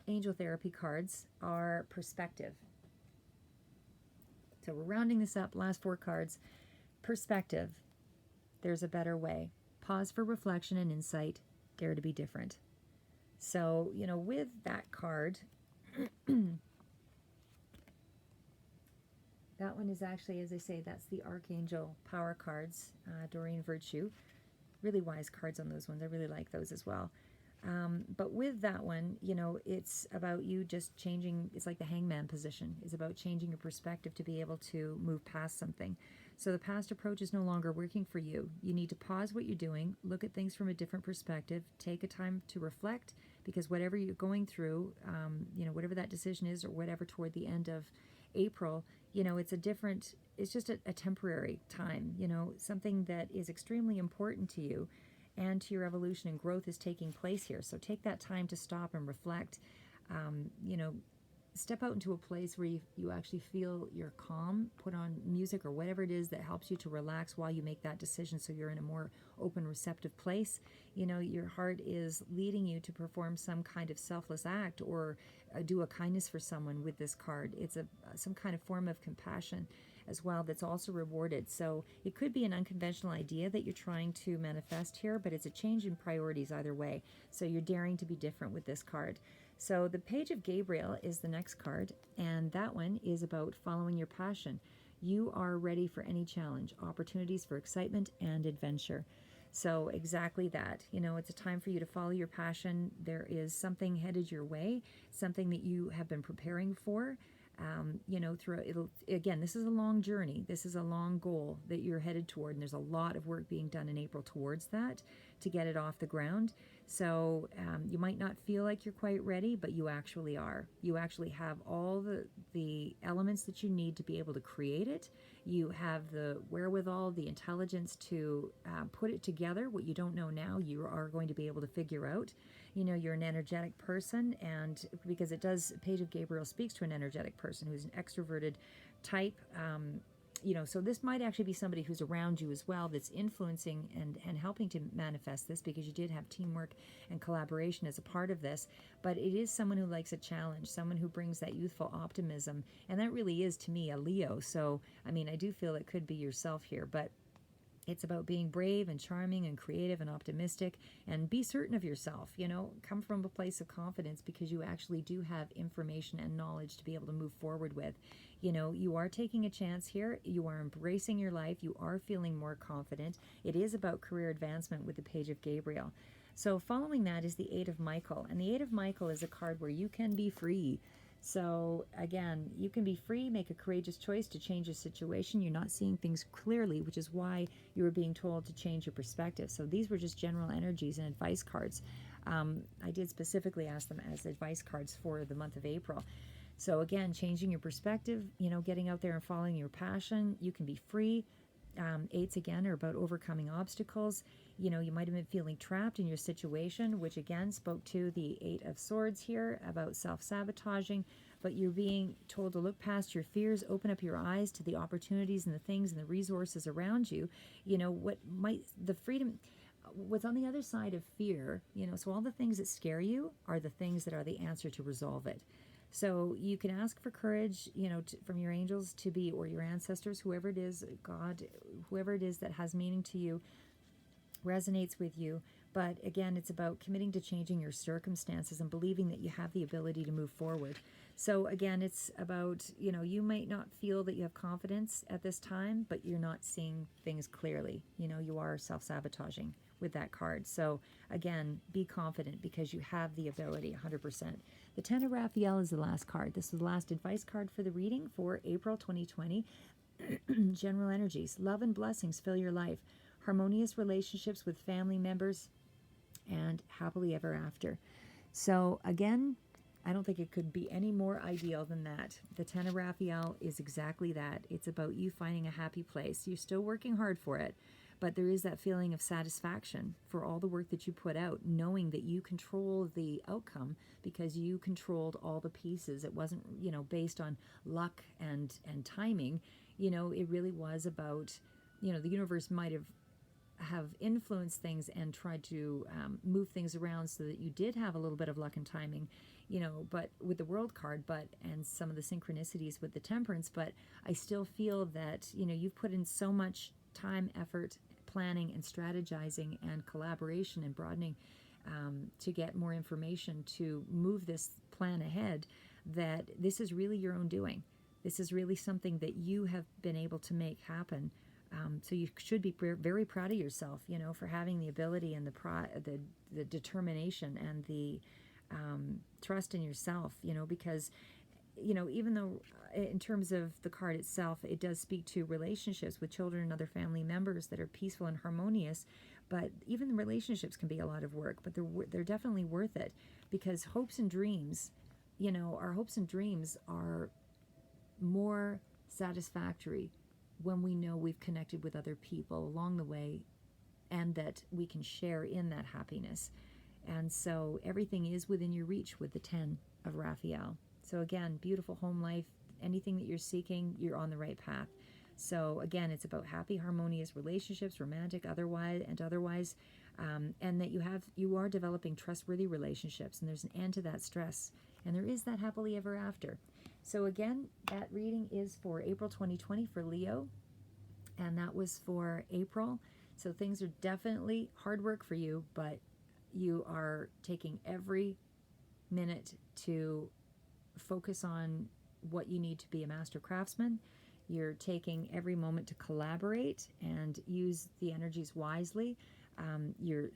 angel therapy cards are perspective. So we're rounding this up, last 4 cards. Perspective. There's a better way. Pause for reflection and insight. Dare to be different. So, with that card, that one is actually, as I say, that's the Archangel Power cards, Doreen Virtue. Really wise cards on those ones. I really like those as well. But with that one, it's about you just changing. It's like the hangman position. It's about changing your perspective to be able to move past something. So the past approach is no longer working for you. You need to pause what you're doing, look at things from a different perspective, take a time to reflect, because whatever you're going through, whatever that decision is or whatever toward the end of April, it's just a temporary time, something that is extremely important to you and to your evolution and growth is taking place here. So take that time to stop and reflect, step out into a place where you actually feel you're calm, put on music or whatever it is that helps you to relax while you make that decision so you're in a more open, receptive place. Your heart is leading you to perform some kind of selfless act or do a kindness for someone with this card. It's some kind of form of compassion as well that's also rewarded. So it could be an unconventional idea that you're trying to manifest here, but it's a change in priorities either way. So you're daring to be different with this card. So the Page of Gabriel is the next card, and that one is about following your passion. You are ready for any challenge, opportunities for excitement and adventure. So exactly that. It's a time for you to follow your passion. There is something headed your way, something that you have been preparing for. Again, this is a long journey. This is a long goal that you're headed toward, and there's a lot of work being done in April towards that to get it off the ground. So you might not feel like you're quite ready, but you actually are. You actually have all the elements that you need to be able to create it. You have the wherewithal, the intelligence to put it together. What you don't know now, you are going to be able to figure out. You're an energetic person, and because Page of Gabriel speaks to an energetic person who's an extroverted type, so this might actually be somebody who's around you as well that's influencing and helping to manifest this, because you did have teamwork and collaboration as a part of this. But it is someone who likes a challenge, someone who brings that youthful optimism, and that really is, to me, a Leo. So, I do feel it could be yourself here, but it's about being brave and charming and creative and optimistic, and be certain of yourself. Come from a place of confidence, because you actually do have information and knowledge to be able to move forward with. You are taking a chance here. You are embracing your life. You are feeling more confident. It is about career advancement with the Page of Gabriel. So following that is the Eight of Michael. And the Eight of Michael is a card where you can be free. So again, you can be free, make a courageous choice to change your situation. You're not seeing things clearly, which is why you were being told to change your perspective. So these were just general energies and advice cards. I did specifically ask them as advice cards for the month of April. So again, changing your perspective, getting out there and following your passion. You can be free. Eights, again, are about overcoming obstacles. You might have been feeling trapped in your situation, which again spoke to the Eight of Swords here about self-sabotaging, but you're being told to look past your fears, open up your eyes to the opportunities and the things and the resources around you. What's on the other side of fear, so all the things that scare you are the things that are the answer to resolve it. So you can ask for courage, from your angels to be, or your ancestors, whoever it is, God, whoever it is that has meaning to you, resonates with you. But again, it's about committing to changing your circumstances and believing that you have the ability to move forward. So again, it's about, you might not feel that you have confidence at this time, but you're not seeing things clearly. You are self-sabotaging with that card. So again, be confident, because you have the ability 100%. The Ten of Raphael is the last card. This is the last advice card for the reading for April 2020. General energies. Love and blessings fill your life. Harmonious relationships with family members and happily ever after. So again, I don't think it could be any more ideal than that. The Ten of Raphael is exactly that. It's about you finding a happy place. You're still working hard for it, but there is that feeling of satisfaction for all the work that you put out, knowing that you control the outcome because you controlled all the pieces. It wasn't, based on luck and timing. It really was about, the universe might have influenced things and tried to move things around so that you did have a little bit of luck and timing, but with the World card, and some of the synchronicities with the Temperance. But I still feel that, you've put in so much time, effort, planning and strategizing and collaboration and broadening to get more information to move this plan ahead, that this is really your own doing. This is really something that you have been able to make happen. So you should be very proud of yourself, for having the ability and the determination and the trust in yourself, because, even though in terms of the card itself, it does speak to relationships with children and other family members that are peaceful and harmonious, but even the relationships can be a lot of work, but they're definitely worth it, because hopes and dreams, our hopes and dreams are more satisfactory when we know we've connected with other people along the way and that we can share in that happiness. And so everything is within your reach with the 10 of Raphael. So again, beautiful home life, anything that you're seeking, you're on the right path. So again, it's about happy, harmonious relationships, romantic, otherwise, and that you are developing trustworthy relationships, and there's an end to that stress, and there is that happily ever after. So again, that reading is for April 2020 for Leo, and that was for April. So things are definitely hard work for you, but you are taking every minute to focus on what you need to be a master craftsman. You're taking every moment to collaborate and use the energies wisely. You're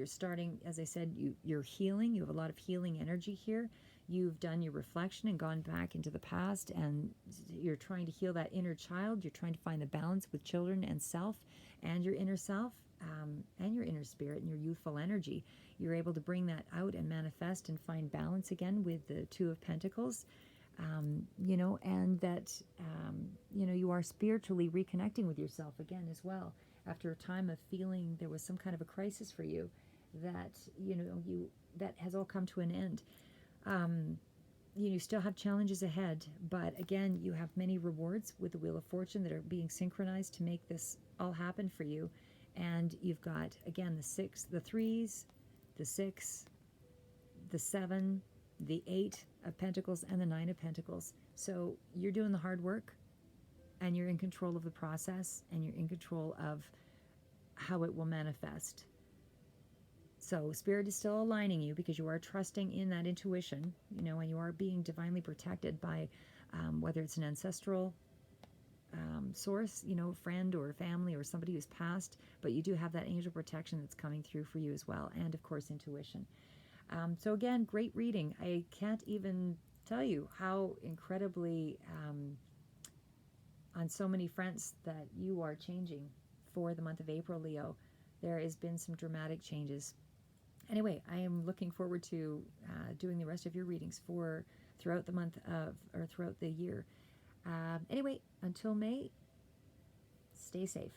starting, as I said, you're healing. You have a lot of healing energy here. You've done your reflection and gone back into the past, and you're trying to heal that inner child. You're trying to find the balance with children and self and your inner self, and your inner spirit and your youthful energy. You're able to bring that out and manifest and find balance again with the Two of Pentacles, and that, you are spiritually reconnecting with yourself again as well, after a time of feeling there was some kind of a crisis for you that, that has all come to an end. You still have challenges ahead, but again, you have many rewards with the Wheel of Fortune that are being synchronized to make this all happen for you. And you've got, again, the 6, the 3s, the 6, the 7, the 8 of Pentacles, and the 9 of Pentacles. So you're doing the hard work, and you're in control of the process, and you're in control of how it will manifest. So Spirit is still aligning you because you are trusting in that intuition, and you are being divinely protected by whether it's an ancestral source, friend or family or somebody who's passed, but you do have that angel protection that's coming through for you as well, and of course intuition. So again, great reading. I can't even tell you how incredibly on so many fronts that you are changing for the month of April, Leo. There has been some dramatic changes. Anyway, I am looking forward to doing the rest of your readings throughout the month or throughout the year. Anyway, until May, stay safe.